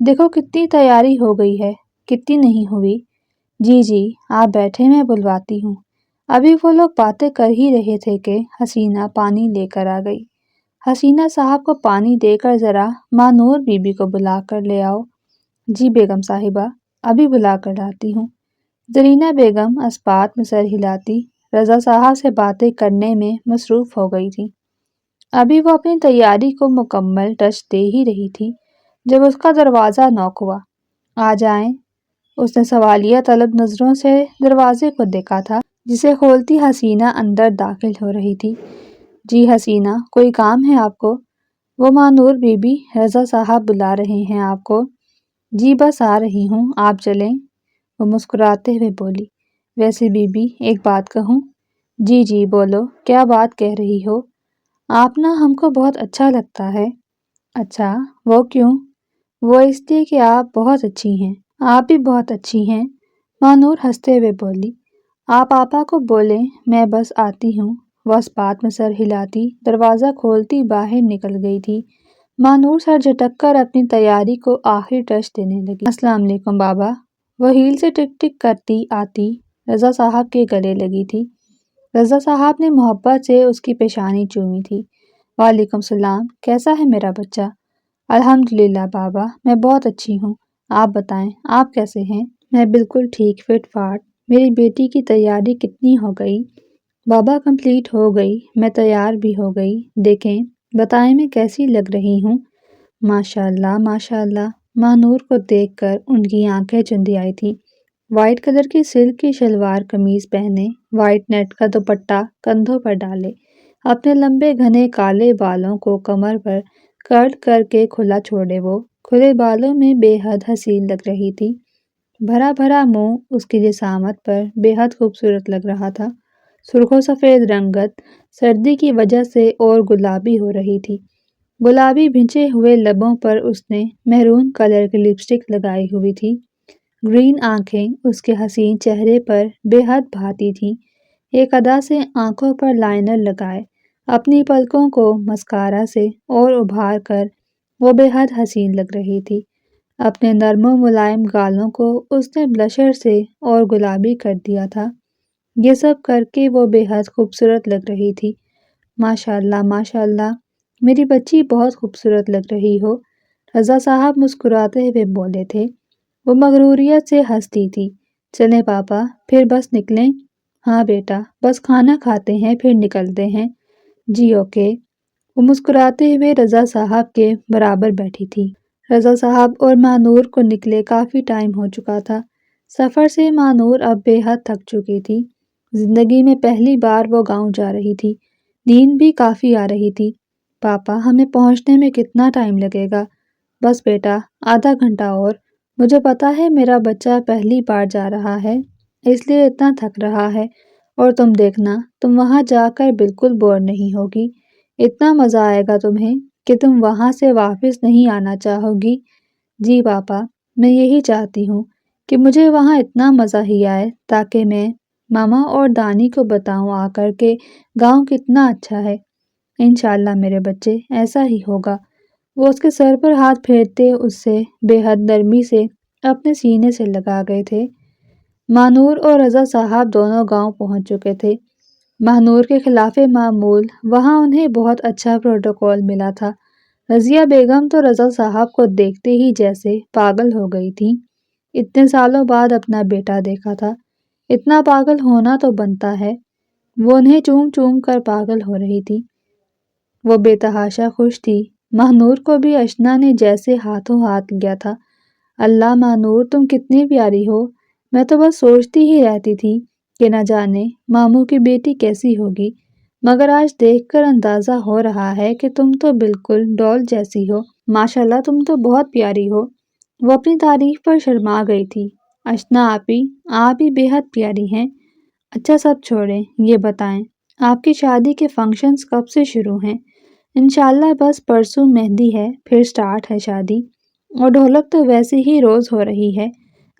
دیکھو کتنی تیاری ہو گئی ہے، کتنی نہیں ہوئی۔ جی جی آپ بیٹھے، میں بلواتی ہوں۔ ابھی وہ لوگ باتیں کر ہی رہے تھے کہ حسینہ پانی لے کر آ گئی۔ حسینہ صاحب کو پانی دے کر ذرا ماں نور بی بی کو بلا کر لے آؤ۔ جی بیگم صاحبہ، ابھی بلا کر لاتی ہوں۔ زرینہ بیگم اسبات میں سر ہلاتی رضا صاحب سے باتیں کرنے میں مصروف ہو گئی تھی۔ ابھی وہ اپنی تیاری کو مکمل ٹچ دے ہی رہی تھی جب اس کا دروازہ نوک ہوا۔ آ جائیں۔ اس نے سوالیہ طلب نظروں سے دروازے کو دیکھا تھا جسے کھولتی حسینہ اندر داخل ہو رہی تھی۔ جی حسینہ، کوئی کام ہے آپ کو؟ وہ ماں نور بی بی، رضا صاحب بلا رہے ہیں آپ کو۔ جی بس آ رہی ہوں، آپ چلیں، وہ مسکراتے ہوئے بولی۔ ویسے بی بی ایک بات کہوں؟ جی جی بولو، کیا بات کہہ رہی ہو؟ آپ نا ہم کو بہت اچھا لگتا ہے۔ اچھا، وہ کیوں؟ وہ اس لیے کہ آپ بہت اچھی ہیں۔ آپ بھی بہت اچھی ہیں، ماں نور ہنستے ہوئے بولی۔ آپ آپا کو بولیں میں بس آتی ہوں۔ وہ اسبات میں سر ہلاتی دروازہ کھولتی باہر نکل گئی تھی۔ ماں نور سر جھٹک کر اپنی تیاری کو آخری ٹچ دینے لگی۔ السلام علیکم بابا۔ وہ ہیل سے ٹک ٹک کرتی آتی رضا صاحب کے گلے لگی تھی۔ رضا صاحب نے محبت سے اس کی پیشانی چومی تھی۔ وعلیکم السلام، کیسا ہے میرا بچہ؟ الحمدللہ بابا، میں بہت اچھی ہوں۔ آپ بتائیں، آپ کیسے ہیں؟ میں بالکل ٹھیک فٹ فاٹ۔ میری بیٹی کی تیاری کتنی ہو گئی؟ بابا کمپلیٹ ہو گئی، میں تیار بھی ہو گئی۔ دیکھیں، بتائیں میں کیسی لگ رہی ہوں؟ ماشاءاللہ ماشاءاللہ۔ ماں نور کو دیکھ کر ان کی آنکھیں چندی آئی تھیں۔ وائٹ کلر کی سلک کی شلوار قمیض پہنے، وائٹ نیٹ کا دوپٹہ کندھوں پر ڈالے، اپنے لمبے گھنے کالے بالوں کو کمر پر کرل کر کے کھلا چھوڑے وہ کھلے بالوں میں بے حد حسین لگ رہی تھی۔ بھرا بھرا منہ اس کی جسامت پر بے حد خوبصورت لگ رہا تھا۔ سرخ و سفید رنگت سردی کی وجہ سے اور گلابی ہو رہی تھی۔ گلابی بھنچے ہوئے لبوں پر اس نے مہرون کلر کی لپسٹک لگائی ہوئی تھی۔ گرین آنکھیں اس کے حسین چہرے پر بے حد بھاتی تھیں۔ ایک ادا سے آنکھوں پر لائنر لگائے اپنی پلکوں کو مسکارا سے اور ابھار کر وہ بے حد حسین لگ رہی تھی۔ اپنے نرم و ملائم گالوں کو اس نے بلشر سے اور گلابی کر دیا تھا۔ یہ سب کر کے وہ بے حد خوبصورت لگ رہی تھی۔ ماشاءاللہ ماشاءاللہ، میری بچی بہت خوبصورت لگ رہی ہو، رضا صاحب مسکراتے ہوئے بولے تھے۔ وہ مغروریت سے ہنستی تھی۔ چلیں پاپا، پھر بس نکلیں؟ ہاں بیٹا، بس کھانا کھاتے ہیں پھر نکلتے ہیں۔ جی اوکے۔ وہ مسکراتے ہوئے رضا صاحب کے برابر بیٹھی تھی۔ رضا صاحب اور ماں نور کو نکلے کافی ٹائم ہو چکا تھا۔ سفر سے ماں نور اب بے حد تھک چکی تھی۔ زندگی میں پہلی بار وہ گاؤں جا رہی تھی۔ نیند بھی کافی آ رہی تھی۔ پاپا، ہمیں پہنچنے میں کتنا ٹائم لگے گا؟ بس بیٹا، آدھا گھنٹہ اور۔ مجھے پتا ہے میرا بچہ پہلی بار جا رہا ہے، اس لیے اتنا تھک رہا ہے، اور تم دیکھنا، تم وہاں جا کر بالکل بور نہیں ہوگی۔ اتنا مزہ آئے گا تمہیں کہ تم وہاں سے واپس نہیں آنا چاہو گی۔ جی پاپا، میں یہی چاہتی ہوں کہ مجھے وہاں اتنا مزہ ہی آئے تاکہ میں ماما اور دانی کو بتاؤں آ کر کے گاؤں کتنا اچھا ہے۔ انشاءاللہ میرے بچے، ایسا ہی ہوگا۔ وہ اس کے سر پر ہاتھ پھیرتے اس سے بے حد نرمی سے اپنے سینے سے لگا گئے تھے۔ ماں نور اور رضا صاحب دونوں گاؤں پہنچ چکے تھے۔ ماں نور کے خلاف معمول وہاں انہیں بہت اچھا پروٹوکول ملا تھا۔ رضیہ بیگم تو رضا صاحب کو دیکھتے ہی جیسے پاگل ہو گئی تھی۔ اتنے سالوں بعد اپنا بیٹا دیکھا تھا، اتنا پاگل ہونا تو بنتا ہے۔ وہ انہیں چوم چوم کر پاگل ہو رہی تھی۔ وہ بے تحاشا خوش تھی۔ ماں نور کو بھی اشنا نے جیسے ہاتھوں ہاتھ لیا تھا۔ اللہ ماں نور، تم کتنی پیاری ہو، میں تو بس سوچتی ہی رہتی تھی کہ نہ جانے ماموں کی بیٹی کیسی ہوگی، مگر آج دیکھ کر اندازہ ہو رہا ہے کہ تم تو بالکل ڈول جیسی ہو۔ ماشاءاللہ، تم تو بہت پیاری ہو۔ وہ اپنی تعریف پر شرما گئی تھی۔ اشنا آپی، آپ بھی بے حد پیاری ہیں۔ اچھا سب چھوڑیں، یہ بتائیں آپ کی شادی کے فنکشنز کب سے شروع ہیں؟ انشاءاللہ بس پرسوں مہندی ہے، پھر سٹارٹ ہے شادی، اور ڈھولک تو ویسے ہی روز ہو رہی ہے،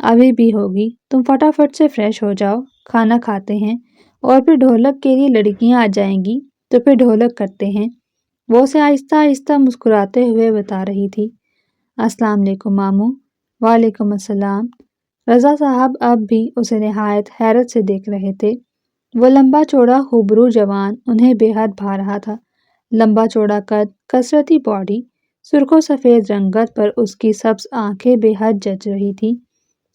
ابھی بھی ہوگی۔ تم فٹافٹ سے فریش ہو جاؤ، کھانا کھاتے ہیں، اور پھر ڈھولک کے لیے لڑکیاں آ جائیں گی تو پھر ڈھولک کرتے ہیں۔ وہ اسے آہستہ آہستہ مسکراتے ہوئے بتا رہی تھی۔ السلام علیکم ماموں۔ وعلیکم السلام۔ رضا صاحب اب بھی اسے نہایت حیرت سے دیکھ رہے تھے۔ وہ لمبا چوڑا خوبرو جوان انہیں بے حد بھا رہا تھا۔ لمبا چوڑا قد، کثرتی باڈی، سرخ و سفید رنگت پر اس کی سبز آنکھیں بے حد جچ رہی تھیں۔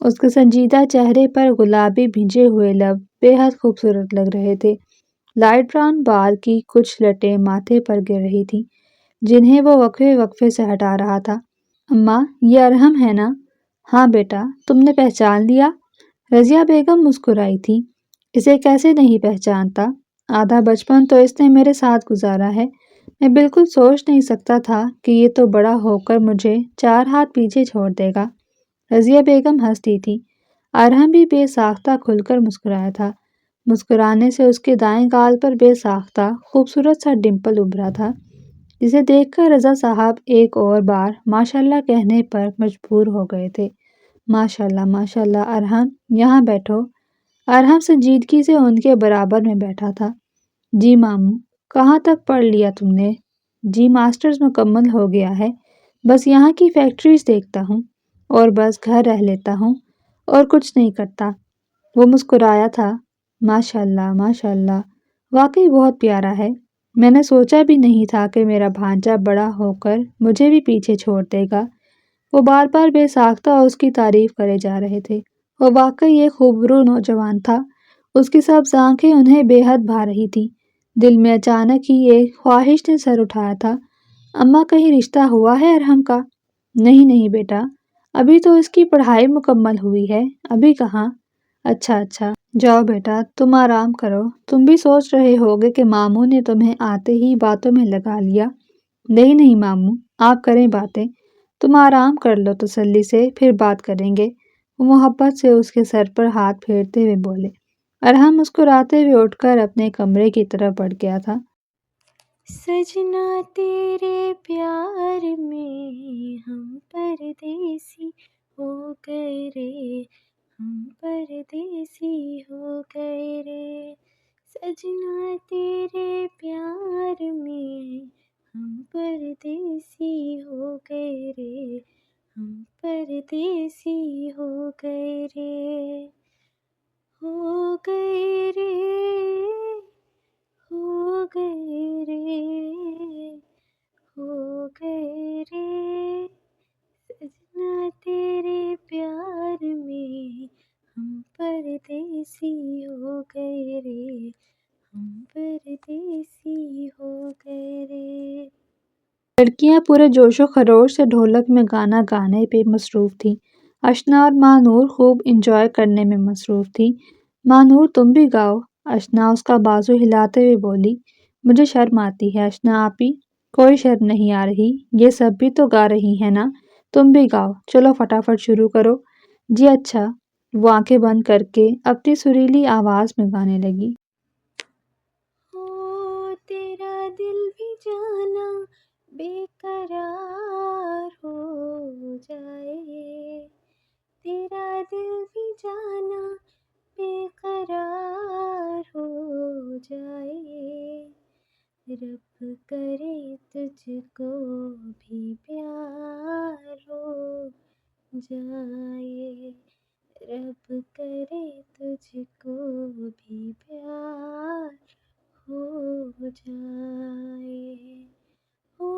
اس کے سنجیدہ چہرے پر گلابی بھنجے ہوئے لب بے حد خوبصورت لگ رہے تھے۔ لائٹ براؤن بال کی کچھ لٹیں ماتھے پر گر رہی تھیں، جنہیں وہ وقفے وقفے سے ہٹا رہا تھا۔ اماں، یہ ارحم ہے نا؟ ہاں بیٹا، تم نے پہچان لیا؟ رضیہ بیگم مسکرائی تھی۔ اسے کیسے نہیں پہچانتا؟ آدھا بچپن تو اس نے میرے ساتھ گزارا ہے۔ میں بالکل سوچ نہیں سکتا تھا کہ یہ تو بڑا ہو کر مجھے 4 ہاتھ پیچھے چھوڑ دے گا۔ رضیہ بیگم ہنستی تھی۔ ارحم بھی بے ساختہ کھل کر مسکرایا تھا۔ مسکرانے سے اس کے دائیں گال پر بے ساختہ خوبصورت سا ڈمپل ابھرا تھا، جسے دیکھ کر رضا صاحب ایک اور بار ماشاءاللہ کہنے پر مجبور ہو گئے تھے۔ ماشاءاللہ ماشاءاللہ ارحم، یہاں بیٹھو۔ ارحم سنجیدگی سے ان کے برابر میں بیٹھا تھا۔ جی ماموں، کہاں تک پڑھ لیا تم نے؟ جی ماسٹرز مکمل ہو گیا ہے، بس یہاں کی فیکٹریز دیکھتا ہوں اور بس گھر رہ لیتا ہوں اور کچھ نہیں کرتا۔ وہ مسکرایا تھا۔ ماشاءاللہ ماشاءاللہ، واقعی بہت پیارا ہے۔ میں نے سوچا بھی نہیں تھا کہ میرا بھانجا بڑا ہو کر مجھے بھی پیچھے چھوڑ دے گا۔ وہ بار بار بے ساختہ اس کی تعریف کرے جا رہے تھے۔ وہ واقعی ایک خوبرو نوجوان تھا۔ اس کی سبز آنکھیں انہیں بے حد بھا رہی تھیں۔ دل میں اچانک ہی ایک خواہش نے سر اٹھایا تھا۔ اماں، کہیں رشتہ ہوا ہے ارحم کا؟ نہیں نہیں بیٹا، ابھی تو اس کی پڑھائی مکمل ہوئی ہے، ابھی کہاں۔ اچھا اچھا، جاؤ بیٹا، تم آرام کرو۔ تم بھی سوچ رہے ہوگے کہ ماموں نے تمہیں آتے ہی باتوں میں لگا لیا۔ نہیں نہیں ماموں، آپ کریں باتیں، تم آرام کر لو تسلی سے، پھر بات کریں گے۔ وہ محبت سے اس کے سر پر ہاتھ پھیرتے ہوئے بولے۔ ارحم مسکراتے ہوئے اٹھ کر اپنے کمرے کی طرف بڑھ گیا تھا۔ سجنا تیرے پیار میں ہم پردیسی ہو گئے رے، ہم پردیسی ہو گئے رے، سجنا تیرے پیار میں ہم پردیسی ہو گئے رے، ہم پردیسی ہو گئے رے، ہو گئے رے، ہو گئے رے، ہو گئے رے، سجنا تیرے پیار میں ہم پردیسی ہو گئے رے، ہم پردیسی ہو گئے رے۔ لڑکیاں پورے جوش و خروش سے ڈھولک میں گانا گانے پہ مصروف تھیں۔ اشنا اور مانور خوب انجوائے کرنے میں مصروف تھی۔ مانور، تم بھی گاؤ۔ اشنا اس کا بازو ہلاتے ہوئے بولی۔ مجھے شرم آتی ہے اشنا آپی۔ کوئی شرم نہیں آ رہی، یہ سب بھی تو گا رہی ہیں نا، تم بھی گاؤ، چلو فٹافٹ شروع کرو۔ جی اچھا۔ وہ آنکھیں بند کر کے اپنی سریلی آواز میں گانے لگی۔ ہو تیرا دل بھی جانا بے قرار ہو جائے، تیرا دل بھی جانا بے قرار ہو جائے، رب کرے تجھ کو بھی پیار ہو جائے، رب کرے تجھ کو بھی پیار ہو جائے، او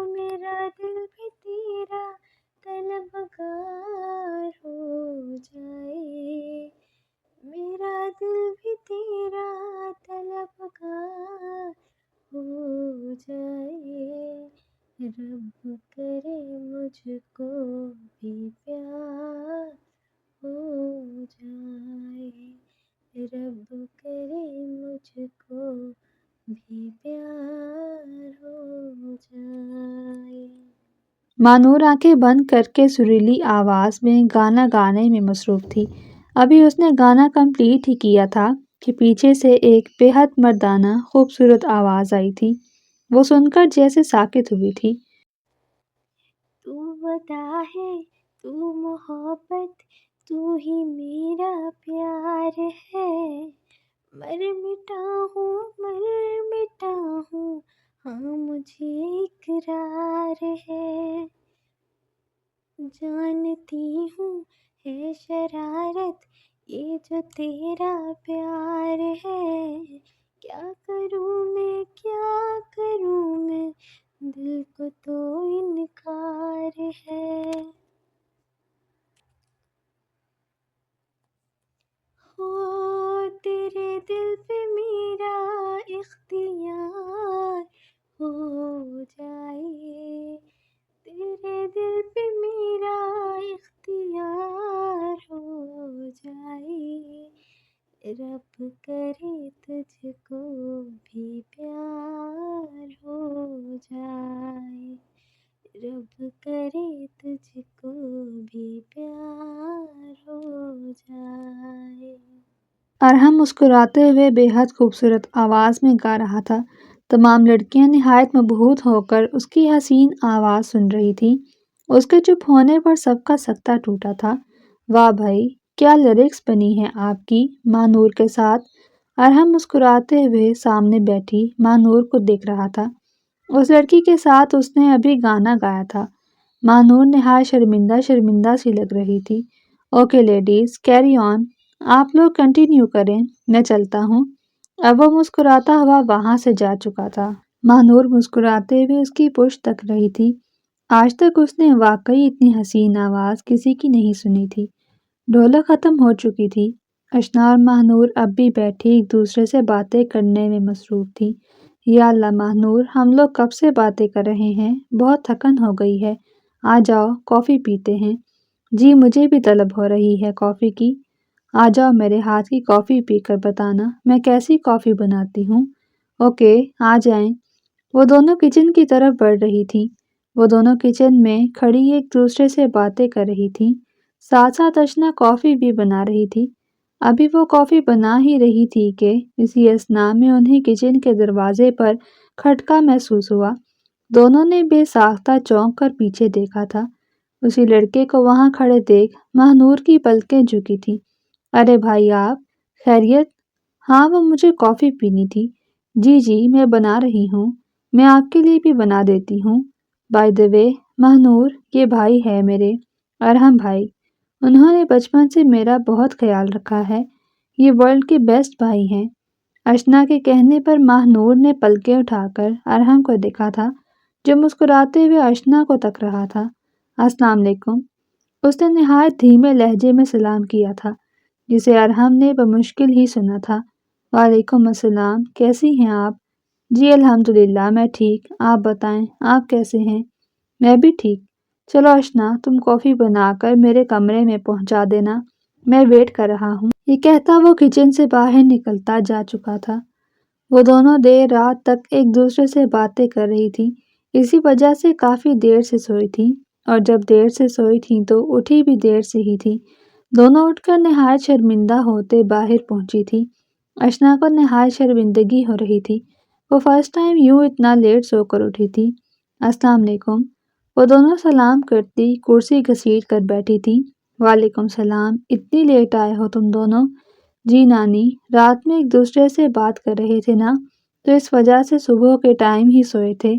میرا دل بھی تیرا طلبگار ہو جائے، میرا دل بھی تیرا طلبگار ہو جائے، رب کرے مجھ کو بھی پیار ہو جائے، رب کرے مجھ کو بھی پیار ہو جائے۔ مانور آنکھیں بند کر کے سریلی آواز میں گانا گانے میں مصروف تھی۔ ابھی اس نے گانا کمپلیٹ ہی کیا تھا کہ پیچھے سے ایک بے حد مردانہ خوبصورت آواز آئی تھی۔ وہ سن کر جیسے ساکت ہوئی تھی۔ تو ودا ہے، تو محبت، تو ہی میرا پیار ہے، مر مٹا ہوں، ہاں مجھے اقرار ہے، جانتی ہوں ہے شرارت یہ جو تیرا پیار ہے، کیا کروں میں دل کو تو انکار ہے۔ ہو تیرے دل پہ میرا اختیار ہو جائے، تیرے دل پہ میرا اختیار ہو جائے، رب کرے تجھ کو بھی پیار ہو جائے، رب کرے تجھ کو بھی پیار ہو جائے۔ ارحم مسکراتے ہوئے بے حد خوبصورت آواز میں گا رہا تھا۔ تمام لڑکیاں نہایت مبہوت ہو کر اس کی حسین آواز سن رہی تھیں۔ اس کے چپ ہونے پر سب کا سکتہ ٹوٹا تھا۔ واہ بھائی، کیا لیرکس بنی ہیں آپ کی! ماں نور کے ساتھ ارحم مسکراتے ہوئے سامنے بیٹھی ماں نور کو دیکھ رہا تھا۔ اس لڑکی کے ساتھ اس نے ابھی گانا گایا تھا۔ ماں نور نہایت شرمندہ سی لگ رہی تھی۔ اوکے لیڈیز، کیری آن، آپ لوگ کنٹینیو کریں، میں چلتا ہوں۔ اب وہ مسکراتا ہوا وہاں سے جا چکا تھا۔ ماں نور مسکراتے ہوئے اس کی پشت تک رہی تھی۔ آج تک اس نے واقعی اتنی حسین آواز کسی کی نہیں سنی تھی۔ ڈھولک ختم ہو چکی تھی۔ اشنا اور ماہ نور اب بھی بیٹھی ایک دوسرے سے باتیں کرنے میں مصروف تھی۔ یا اللہ ماہ نور، ہم لوگ کب سے باتیں کر رہے ہیں، بہت تھکن ہو گئی ہے، آ جاؤ کافی پیتے ہیں۔ جی مجھے بھی طلب ہو رہی ہے کافی کی۔ آ جاؤ میرے ہاتھ کی کافی پی کر بتانا میں کیسی کافی بناتی ہوں۔ اوکے آ جائیں۔ وہ دونوں کچن کی طرف بڑھ رہی تھیں۔ وہ دونوں کچن میں کھڑی ایک دوسرے سے باتیں کر رہی تھیں۔ ساتھ ساتھ اشنا کافی بھی بنا رہی تھی۔ ابھی وہ کافی بنا ہی رہی تھی کہ اسی اثناء میں انہیں کچن کے دروازے پر کھٹکا محسوس ہوا۔ دونوں نے بے ساختہ چونک کر پیچھے دیکھا تھا۔ اسی لڑکے کو وہاں کھڑے دیکھ ماہ نور کی پلکیں جھکی تھیں۔ ارے بھائی آپ خیریت؟ ہاں وہ مجھے کافی پینی تھی۔ جی جی میں بنا رہی ہوں، میں آپ کے لیے بھی بنا دیتی ہوں۔ بائی دی وے ماہ نور، یہ بھائی ہے میرے، ارحم بھائی۔ انہوں نے بچپن سے میرا بہت خیال رکھا ہے، یہ ورلڈ کے بیسٹ بھائی ہیں۔ اشنا کے کہنے پر ماہ نور نے پلکیں اٹھا کر ارحم کو دیکھا تھا، جو مسکراتے ہوئے اشنا کو تک رہا تھا۔ السلام علیکم، اس نے نہایت دھیمے لہجے میں سلام کیا تھا، جسے ارحم نے بمشکل ہی سنا تھا۔ وعلیکم السلام، کیسی ہیں آپ؟ جی الحمدللہ میں ٹھیک، آپ بتائیں آپ کیسے ہیں؟ میں بھی ٹھیک۔ چلو اشنا تم کافی بنا کر میرے کمرے میں پہنچا دینا، میں ویٹ کر رہا ہوں۔ یہ کہتا وہ کچن سے باہر نکلتا جا چکا تھا۔ وہ دونوں دیر رات تک ایک دوسرے سے باتیں کر رہی تھیں، اسی وجہ سے کافی دیر سے سوئی تھیں، اور جب دیر سے سوئی تھیں تو اٹھی بھی دیر سے ہی تھیں۔ دونوں اٹھ کر نہایت شرمندہ ہوتے باہر پہنچی تھی۔ اشنا کو نہایت شرمندگی ہو رہی تھی، وہ فرسٹ ٹائم یوں اتنا لیٹ سو کر اٹھی تھی۔ السلام علیکم، وہ دونوں سلام کرتی کرسی گھسیٹ کر بیٹھی تھی۔ وعلیکم السلام، اتنی لیٹ آئے ہو تم دونوں؟ جی نانی، رات میں ایک دوسرے سے بات کر رہے تھے نا، تو اس وجہ سے صبح کے ٹائم ہی سوئے تھے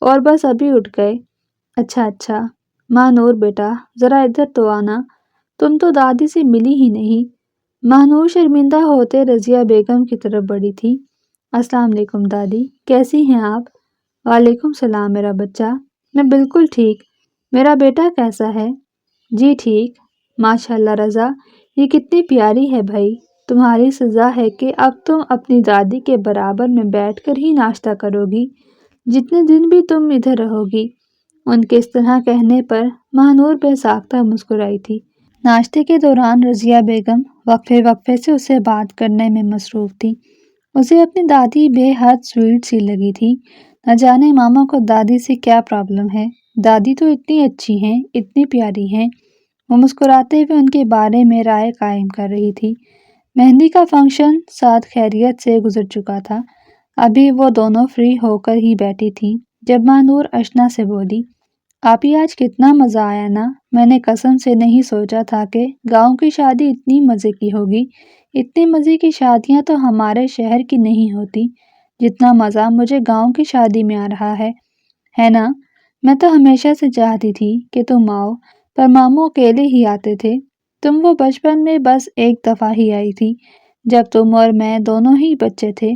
اور بس ابھی اٹھ گئے۔ اچھا، ماہ نور بیٹا ذرا ادھر تو آنا، تم تو دادی سے ملی ہی نہیں۔ ماہ نور شرمندہ ہوتے رضیہ بیگم کی طرف بڑھی تھی۔ السلام علیکم دادی، کیسی ہیں آپ؟ وعلیکم السلام میرا بچہ، میں بالکل ٹھیک، میرا بیٹا کیسا ہے؟ جی ٹھیک، ماشاءاللہ رضا، یہ کتنی پیاری ہے بھائی، تمہاری سزا ہے کہ اب تم اپنی دادی کے برابر میں بیٹھ کر ہی ناشتہ کرو گی جتنے دن بھی تم ادھر رہو گی۔ ان کے اس طرح کہنے پر ماہ نور بے ساختہ مسکرائی تھی۔ ناشتے کے دوران رضیہ بیگم وقفے سے اسے بات کرنے میں مصروف تھی۔ اسے اپنی دادی بے حد سویٹ سی لگی تھی۔ نہ جانے ماما کو دادی سے کیا پرابلم ہے، دادی تو اتنی اچھی ہیں، اتنی پیاری ہیں۔ وہ مسکراتے ہوئے ان کے بارے میں رائے قائم کر رہی تھی۔ مہندی کا فنکشن ساتھ خیریت سے گزر چکا تھا۔ ابھی وہ دونوں فری ہو کر ہی بیٹھی تھیں جب ماہ نور اشنا سے بولی، آپی آج کتنا مزہ آیا نا، میں نے قسم سے نہیں سوچا تھا کہ گاؤں کی شادی اتنی مزے کی ہوگی۔ اتنی مزے کی شادیاں تو ہمارے شہر کی نہیں ہوتی جتنا مزہ مجھے گاؤں کی شادی میں آ رہا ہے نا؟ میں تو ہمیشہ سے چاہتی تھی کہ تم آؤ، پر ماموں اکیلے ہی آتے تھے۔ تم وہ بچپن میں بس ایک دفعہ ہی آئی تھی، جب تم اور میں دونوں ہی بچے تھے۔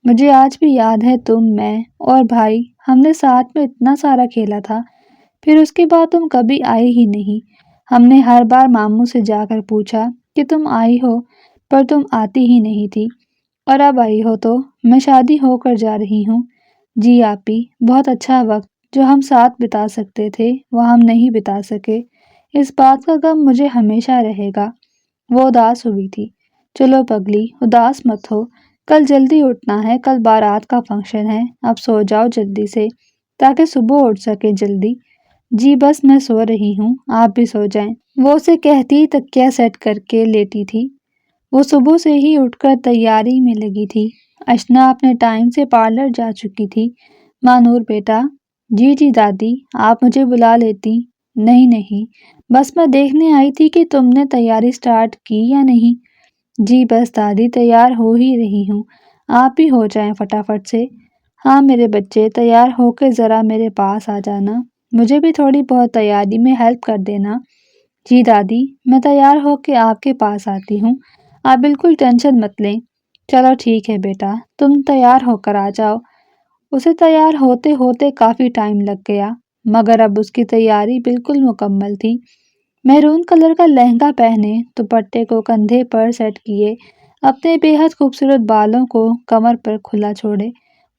مجھے آج بھی یاد ہے تم، میں اور بھائی ہم نے ساتھ میں اتنا سارا کھیلا تھا۔ پھر اس کے بعد تم کبھی آئی ہی نہیں۔ ہم نے ہر بار ماموں سے جا کر پوچھا کہ تم آئی ہو، پر تم آتی ہی نہیں تھی، اور اب آئی ہو تو میں شادی ہو کر جا رہی ہوں۔ جی آپی، بہت اچھا وقت جو ہم ساتھ بتا سکتے تھے وہ ہم نہیں بتا سکے، اس بات کا غم مجھے ہمیشہ رہے گا۔ وہ اداس ہوئی تھی۔ چلو پگلی، اداس مت ہو، کل جلدی اٹھنا ہے، کل بارات کا فنکشن ہے، اب سو جاؤ جلدی سے تاکہ صبح اٹھ سکے جلدی۔ جی بس میں سو رہی ہوں، آپ بھی سو جائیں، وہ اسے کہتی تکیہ سیٹ کر کے لیٹی تھی۔ وہ صبح سے ہی اٹھ کر تیاری میں لگی تھی۔ اشنا اپنے ٹائم سے پارلر جا چکی تھی۔ مانور بیٹا۔ جی دادی، آپ مجھے بلا لیتی۔ نہیں، بس میں دیکھنے آئی تھی کہ تم نے تیاری سٹارٹ کی یا نہیں۔ جی بس دادی، تیار ہو ہی رہی ہوں، آپ بھی ہو جائیں فٹافٹ سے۔ ہاں میرے بچے، تیار ہو کے ذرا میرے پاس آ جانا، مجھے بھی تھوڑی بہت تیاری میں ہیلپ کر دینا۔ جی دادی، میں تیار ہو کے آپ کے پاس آتی ہوں، آپ بالکل ٹینشن مت لیں۔ چلو ٹھیک ہے بیٹا، تم تیار ہو کر آ جاؤ۔ اسے تیار ہوتے ہوتے کافی ٹائم لگ گیا، مگر اب اس کی تیاری بالکل مکمل تھی۔ میرون کلر کا لہنگا پہنے، دوپٹے کو کندھے پر سیٹ کیے، اپنے بے حد خوبصورت بالوں کو کمر پر کھلا چھوڑے،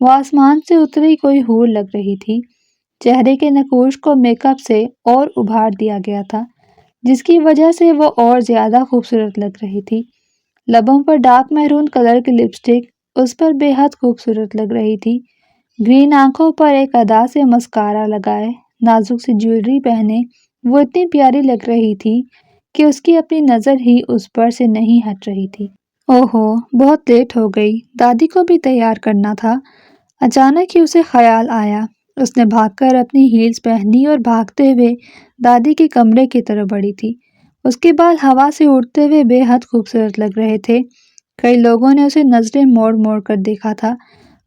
وہ آسمان سے اتری کوئی حور لگ رہی تھی۔ چہرے کے نقوش کو میک اپ سے اور ابھار دیا گیا تھا، جس کی وجہ سے وہ اور زیادہ خوبصورت لگ رہی تھی۔ لبوں پر ڈارک میرون کلر کی لپسٹک اس پر بے حد خوبصورت لگ رہی تھی۔ گرین آنکھوں پر ایک ادا سے مسکارا لگائے، نازک سی جیولری پہنے، وہ اتنی پیاری لگ رہی تھی کہ اس کی اپنی نظر ہی اس پر سے نہیں ہٹ رہی تھی۔ اوہو، بہت لیٹ ہو گئی، دادی کو بھی تیار کرنا تھا۔ اچانک ہی اسے خیال آیا۔ اس نے بھاگ کر اپنی ہیلز پہنی اور بھاگتے ہوئے دادی کے کمرے کی طرف بڑھی تھی۔ اس کے بال ہوا سے اڑتے ہوئے بے حد خوبصورت لگ رہے تھے۔ کئی لوگوں نے اسے نظریں موڑ موڑ کر دیکھا تھا،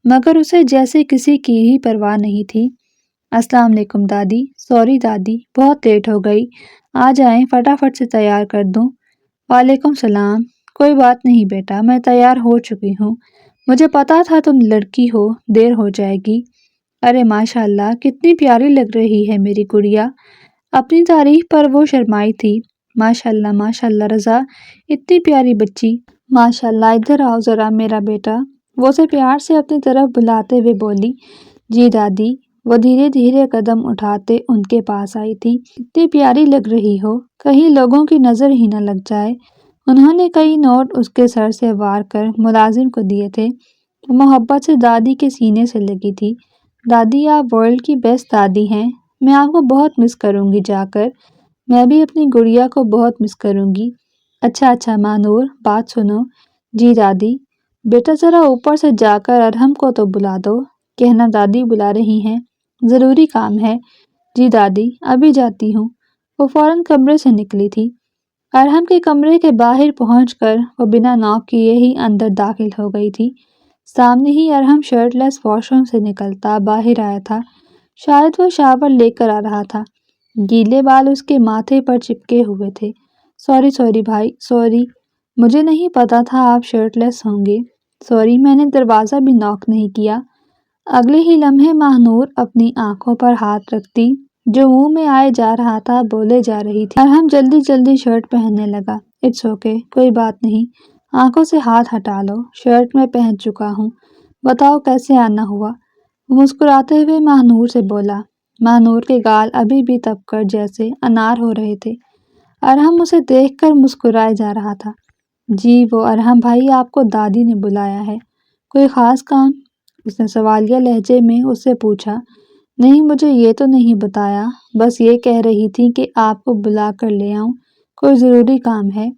مگر اسے جیسے کسی کی ہی پرواہ نہیں تھی۔ السلام علیکم دادی۔ سوری دادی، بہت لیٹ ہو گئی، آ جائیں فٹافٹ سے تیار کر دوں۔ وعلیکم السلام۔ کوئی بات نہیں بیٹا، میں تیار ہو چکی ہوں، مجھے پتا تھا تم لڑکی ہو، دیر ہو جائے گی۔ ارے ماشاءاللہ، کتنی پیاری لگ رہی ہے میری گڑیا۔ اپنی تعریف پر وہ شرمائی تھی۔ ماشاءاللہ رضا، اتنی پیاری بچی۔ ماشاءاللہ، ادھر آؤ ذرا میرا بیٹا، وہ اسے پیار سے اپنی طرف بلاتے ہوئے بولی۔ جی دادی۔ وہ دھیرے دھیرے قدم اٹھاتے ان کے پاس آئی تھی۔ اتنی پیاری لگ رہی ہو، کہیں لوگوں کی نظر ہی نہ لگ جائے۔ انہوں نے کئی نوٹ اس کے سر سے وار کر ملازم کو دیے تھے۔ وہ محبت سے دادی کے سینے سے لگی تھی۔ دادی، آپ ورلڈ کی بیسٹ دادی ہیں، میں آپ کو بہت مس کروں گی جا کر، میں بھی اپنی گڑیا کو بہت مس کروں گی۔ اچھا مانور، بات سنو۔ جی دادی۔ بیٹا ذرا اوپر سے جا کر ارحم کو تو بلا دو، کہنا دادی بلا رہی ہیں، ضروری کام ہے۔ جی دادی، ابھی جاتی ہوں۔ وہ فوراً کمرے سے نکلی تھی۔ ارحم کے کمرے کے باہر پہنچ کر وہ بنا ناک کیے ہی اندر داخل ہو گئی تھی۔ سامنے ہی ارحم شرٹ لیس واش روم سے نکلتا باہر آیا تھا، شاید وہ شاور لے کر آ رہا تھا۔ گیلے بال اس کے ماتھے پر چپکے ہوئے تھے۔ سوری بھائی، سوری، مجھے نہیں پتا تھا آپ شرٹ لیس ہوں گے، سوری، میں نے دروازہ بھی ناک نہیں کیا۔ اگلے ہی لمحے ماہنور اپنی آنکھوں پر ہاتھ رکھتی، جو منہ میں آئے جا رہا تھا بولے جا رہی تھی۔ ارحم جلدی شرٹ پہننے لگا۔ اٹس اوکے، کوئی بات نہیں، آنکھوں سے ہاتھ ہٹا لو، شرٹ میں پہن چکا ہوں، بتاؤ کیسے آنا ہوا۔ وہ مسکراتے ہوئے ماہنور سے بولا۔ ماہنور کے گال ابھی بھی تپ کر جیسے انار ہو رہے تھے۔ ارحم اسے دیکھ کر مسکرائے جا رہا تھا۔ جی وہ ارحم بھائی، آپ کو دادی نے بلایا ہے، کوئی خاص کام؟ اس نے سوالیہ لہجے میں اس سے پوچھا۔ نہیں، مجھے یہ تو نہیں بتایا، بس یہ کہہ رہی تھی کہ آپ کو بلا کر لے آؤں، کوئی ضروری کام ہے۔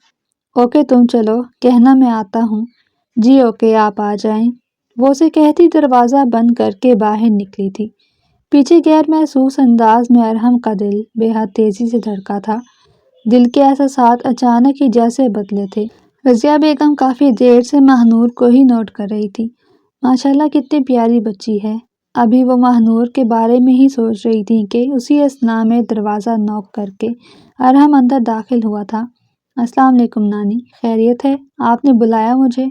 اوکے تم چلو، کہنا میں آتا ہوں۔ جی اوکے، آپ آ جائیں۔ وہ اسے کہتی دروازہ بند کر کے باہر نکلی تھی۔ پیچھے غیر محسوس انداز میں ارحم کا دل بے حد تیزی سے دھڑکا تھا۔ دل کے احساسات اچانک ہی جیسے بدلے تھے۔ رضیہ بیگم کافی دیر سے ماہنور کو ہی نوٹ کر رہی تھی۔ ماشاءاللہ، کتنی پیاری بچی ہے، ابھی وہ ماہنور کے بارے میں ہی سوچ رہی تھی کہ اسی اثنا میں دروازہ نوک کر کے ارحم اندر داخل ہوا تھا۔ السلام علیکم نانی، خیریت ہے؟ آپ نے بلایا مجھے؟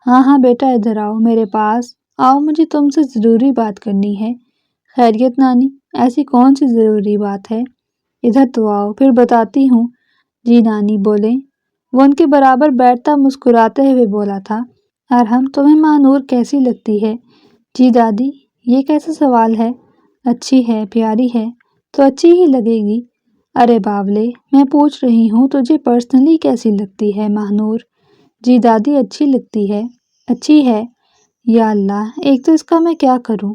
ہاں بیٹا، ادھر آؤ میرے پاس آؤ، مجھے تم سے ضروری بات کرنی ہے۔ خیریت نانی، ایسی کون سی ضروری بات ہے؟ ادھر تو آؤ، پھر بتاتی ہوں۔ جی نانی بولیں۔ وہ ان کے برابر بیٹھتا مسکراتے ہوئے بولا تھا، ارحم تمہیں ماہنور کیسی لگتی ہے؟ جی دادی، یہ کیسا سوال ہے؟ اچھی ہے، پیاری ہے تو اچھی ہی لگے گی۔ ارے باولے، میں پوچھ رہی ہوں تجھے پرسنلی کیسی لگتی ہے ماہنور؟ جی دادی، اچھی لگتی ہے۔ اچھی ہے؟ یا اللہ، ایک تو اس کا میں کیا کروں؟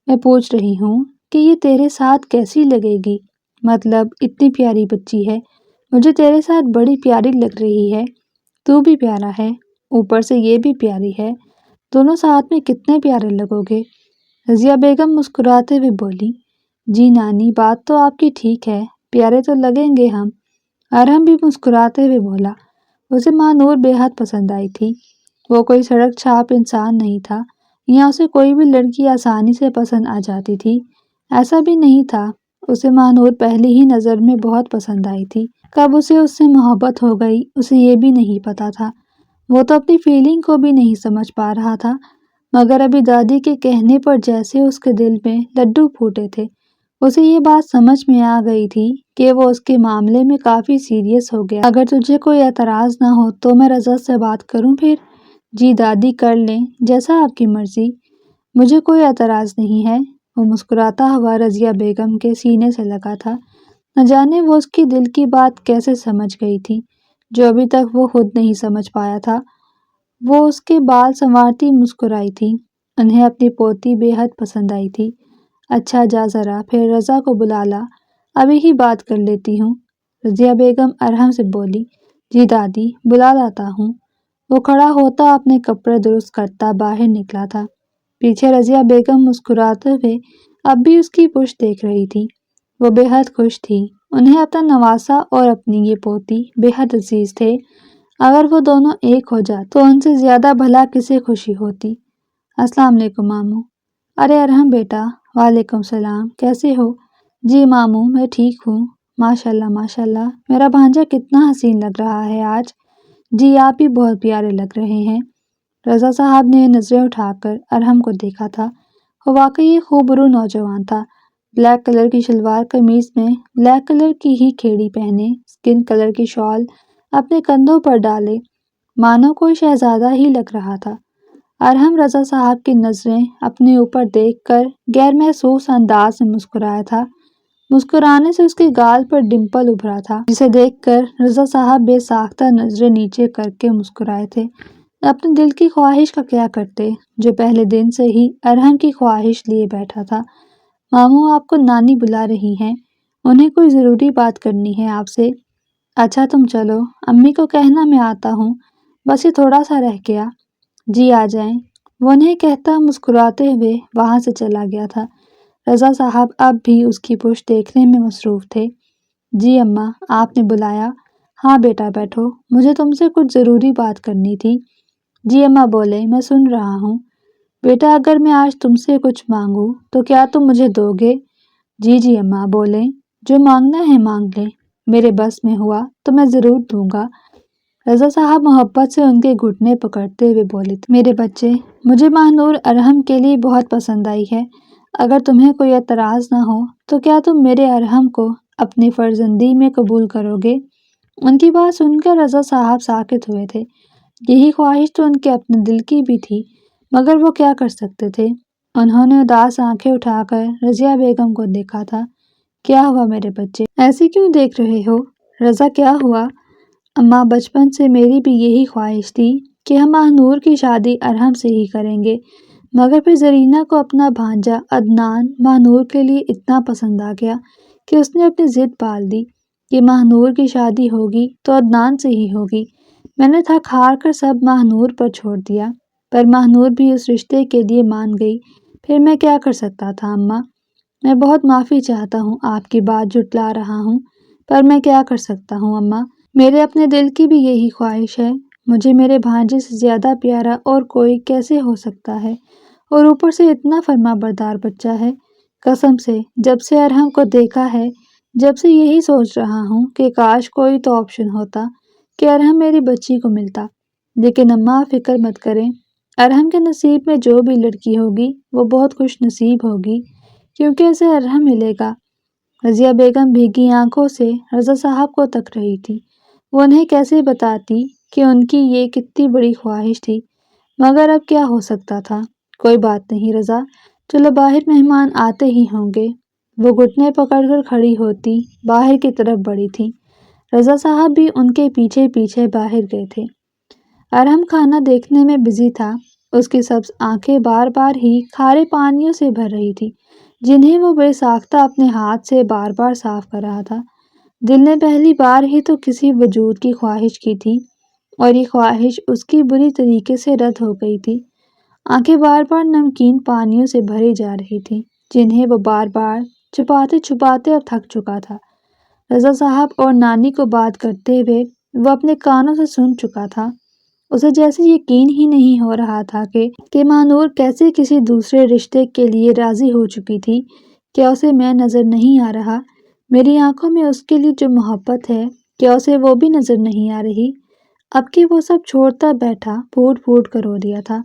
میں پوچھ رہی ہوں کہ یہ تیرے ساتھ کیسی لگے گی؟ مطلب اتنی پیاری بچی ہے، مجھے تیرے ساتھ بڑی پیاری لگ رہی ہے۔ تو بھی پیارا ہے، اوپر سے یہ بھی پیاری ہے، دونوں ساتھ میں کتنے پیارے لگو گے۔ رضیہ بیگم مسکراتے ہوئے بولی، جی نانی، بات تو آپ کی ٹھیک ہے، پیارے تو لگیں گے ہم۔ ارحم بھی مسکراتے ہوئے بولا، اسے ماہنور بے حد پسند آئی تھی۔ وہ کوئی سڑک چھاپ انسان نہیں تھا، یہاں اسے کوئی بھی لڑکی آسانی سے پسند آ جاتی تھی۔ ایسا بھی نہیں تھا، اسے ماہنور پہلی ہی نظر میں بہت پسند آئی تھی۔ کب اسے اس سے محبت ہو گئی اسے یہ بھی نہیں پتا تھا، وہ تو اپنی فیلنگ کو بھی نہیں سمجھ پا رہا تھا، مگر ابھی دادی کے کہنے پر جیسے اس کے دل میں لڈو پھوٹے تھے، اسے یہ بات سمجھ میں آ گئی تھی کہ وہ اس کے معاملے میں کافی سیریس ہو گیا۔ اگر تجھے کوئی اعتراض نہ ہو تو میں رضا سے بات کروں پھر؟ جی دادی، کر لیں، جیسا آپ کی مرضی، مجھے کوئی اعتراض نہیں ہے۔ وہ مسکراتا ہوا رضیہ بیگم کے سینے سے لگا تھا، نہ جانے وہ اس کی دل کی بات کیسے سمجھ گئی تھی جو ابھی تک وہ خود نہیں سمجھ پایا تھا۔ وہ اس کے بال سنوارتی مسکرائی تھی، انہیں اپنی پوتی بے حد پسند آئی تھی۔ اچھا جا ذرا پھر رضا کو بلا لا، ابھی ہی بات کر لیتی ہوں۔ رضیہ بیگم ارحم سے بولی، جی دادی، بلا لاتا ہوں۔ وہ کھڑا ہوتا اپنے کپڑے درست کرتا باہر نکلا تھا، پیچھے رضیہ بیگم مسکراتے ہوئے اب بھی اس کی پشت دیکھ رہی تھی۔ وہ بے حد خوش تھی، انہیں اپنا نواسا اور اپنی یہ پوتی بے حد عزیز تھے۔ اگر وہ دونوں ایک ہو جاتے تو ان سے زیادہ بھلا کسے خوشی ہوتی۔ السلام علیکم ماموں۔ ارے ارحم بیٹا، وعلیکم السلام، کیسے ہو؟ جی ماموں، میں ٹھیک ہوں، ماشاءاللہ ماشاءاللہ، میرا بھانجا کتنا حسین لگ رہا ہے آج۔ جی آپ بھی بہت پیارے لگ رہے ہیں۔ رضا صاحب نے نظریں اٹھا کر ارحم کو دیکھا تھا، وہ واقعی خوبرو نوجوان تھا۔ بلیک کلر کی شلوار قمیض میں بلیک کلر کی ہی کھیڑی پہنے، سکن کلر کی شال اپنے کندھوں پر ڈالے، مانو کوئی شہزادہ ہی لگ رہا تھا۔ ارحم رضا صاحب کی نظریں اپنے اوپر دیکھ کر غیر محسوس انداز میں مسکرایا تھا، مسکرانے سے اس کے گال پر ڈمپل ابھرا تھا، جسے دیکھ کر رضا صاحب بے ساختہ نظریں نیچے کر کے مسکرائے تھے۔ اپنے دل کی خواہش کا کیا کرتے جو پہلے دن سے ہی ارحم کی خواہش لیے بیٹھا تھا۔ ماموں، آپ کو نانی بلا رہی ہیں، انہیں کوئی ضروری بات کرنی ہے آپ سے۔ اچھا تم چلو، امی کو کہنا میں آتا ہوں، بس یہ تھوڑا سا رہ گیا۔ جی آ جائیں۔ وہ انہیں کہتا مسکراتے ہوئے وہاں سے چلا گیا تھا۔ رضا صاحب اب بھی اس کی پشت دیکھنے میں مصروف تھے۔ جی اماں، آپ نے بلایا؟ ہاں بیٹا بیٹھو، مجھے تم سے کچھ ضروری بات کرنی تھی۔ جی اماں بولیں، میں سن رہا ہوں۔ بیٹا، اگر میں آج تم سے کچھ مانگوں تو کیا تم مجھے دو گے؟ جی اماں بولیں، جو مانگنا ہے مانگ لیں، میرے بس میں ہوا تو میں ضرور دوں گا۔ رضا صاحب محبت سے ان کے گھٹنے پکڑتے ہوئے بولے تھے، میرے بچے، مجھے ماہنور ارحم کے لیے بہت پسند آئی ہے، اگر تمہیں کوئی اعتراض نہ ہو تو کیا تم میرے ارحم کو اپنی فرزندی میں قبول کرو گے؟ ان کی بات سن کر رضا صاحب ساکت ہوئے تھے، یہی خواہش تو ان کے اپنے دل کی بھی تھی، مگر وہ کیا کر سکتے تھے۔ انہوں نے اداس آنکھیں اٹھا کر رضیہ بیگم کو دیکھا تھا۔ کیا ہوا میرے بچے، ایسے کیوں دیکھ رہے ہو؟ رضا، کیا ہوا؟ اماں، بچپن سے میری بھی یہی خواہش تھی کہ ہم ماہنور کی شادی ارحم سے ہی کریں گے، مگر پھر زرینہ کو اپنا بھانجا عدنان ماہنور کے لیے اتنا پسند آ گیا کہ اس نے اپنی ضد پال دی کہ ماہنور کی شادی ہوگی تو عدنان سے ہی ہوگی۔ میں نے تھک ہار کر سب ماہنور پر چھوڑ دیا، پر ماہنور بھی اس رشتے کے لیے مان گئی، پھر میں کیا کر سکتا تھا اماں؟ میں بہت معافی چاہتا ہوں، آپ کی بات جھٹلا رہا ہوں، پر میں کیا کر سکتا ہوں اماں؟ میرے اپنے دل کی بھی یہی خواہش ہے، مجھے میرے بھانجے سے زیادہ پیارا اور کوئی کیسے ہو سکتا ہے؟ اور اوپر سے اتنا فرما بردار بچہ ہے۔ قسم سے جب سے ارحم کو دیکھا ہے، جب سے یہی سوچ رہا ہوں کہ کاش کوئی تو آپشن ہوتا کہ ارحم میری بچی کو ملتا۔ لیکن اماں فکر مت کریں، ارحم کے نصیب میں جو بھی لڑکی ہوگی وہ بہت خوش نصیب ہوگی، کیونکہ اسے ارحم ملے گا۔ رضیہ بیگم بھیگی آنکھوں سے رضا صاحب کو تک رہی تھی۔ وہ انہیں کیسے بتاتی کہ ان کی یہ کتنی بڑی خواہش تھی، مگر اب کیا ہو سکتا تھا۔ کوئی بات نہیں رضا، چلو باہر مہمان آتے ہی ہوں گے۔ وہ گھٹنے پکڑ کر کھڑی ہوتی باہر کی طرف بڑھی تھی۔ رضا صاحب بھی ان کے پیچھے پیچھے باہر گئے تھے۔ ارحم کھانا دیکھنے میں بزی تھا۔ اس کی سبز آنکھیں بار بار ہی کھارے پانیوں سے بھر رہی تھی، جنہیں وہ بے ساختہ اپنے ہاتھ سے بار بار صاف کر رہا تھا۔ دل نے پہلی بار ہی تو کسی وجود کی خواہش کی تھی، اور یہ خواہش اس کی بری طریقے سے رد ہو گئی تھی۔ آنکھیں بار بار نمکین پانیوں سے بھری جا رہی تھی، جنہیں وہ بار بار چھپاتے چھپاتے اب تھک چکا تھا۔ رضا صاحب اور نانی کو بات کرتے ہوئے وہ اپنے کانوں سے سن چکا تھا۔ اسے جیسے یقین ہی نہیں ہو رہا تھا کہ ماں کیسے کسی دوسرے رشتے کے لیے راضی ہو چکی تھی۔ کیا اسے میں نظر نہیں آ رہا؟ میری آنکھوں میں اس کے لیے جو محبت ہے، کیا اسے وہ بھی نظر نہیں آ رہی؟ اب کہ وہ سب چھوڑتا بیٹھا پھوٹ پھوٹ کر رو دیا تھا۔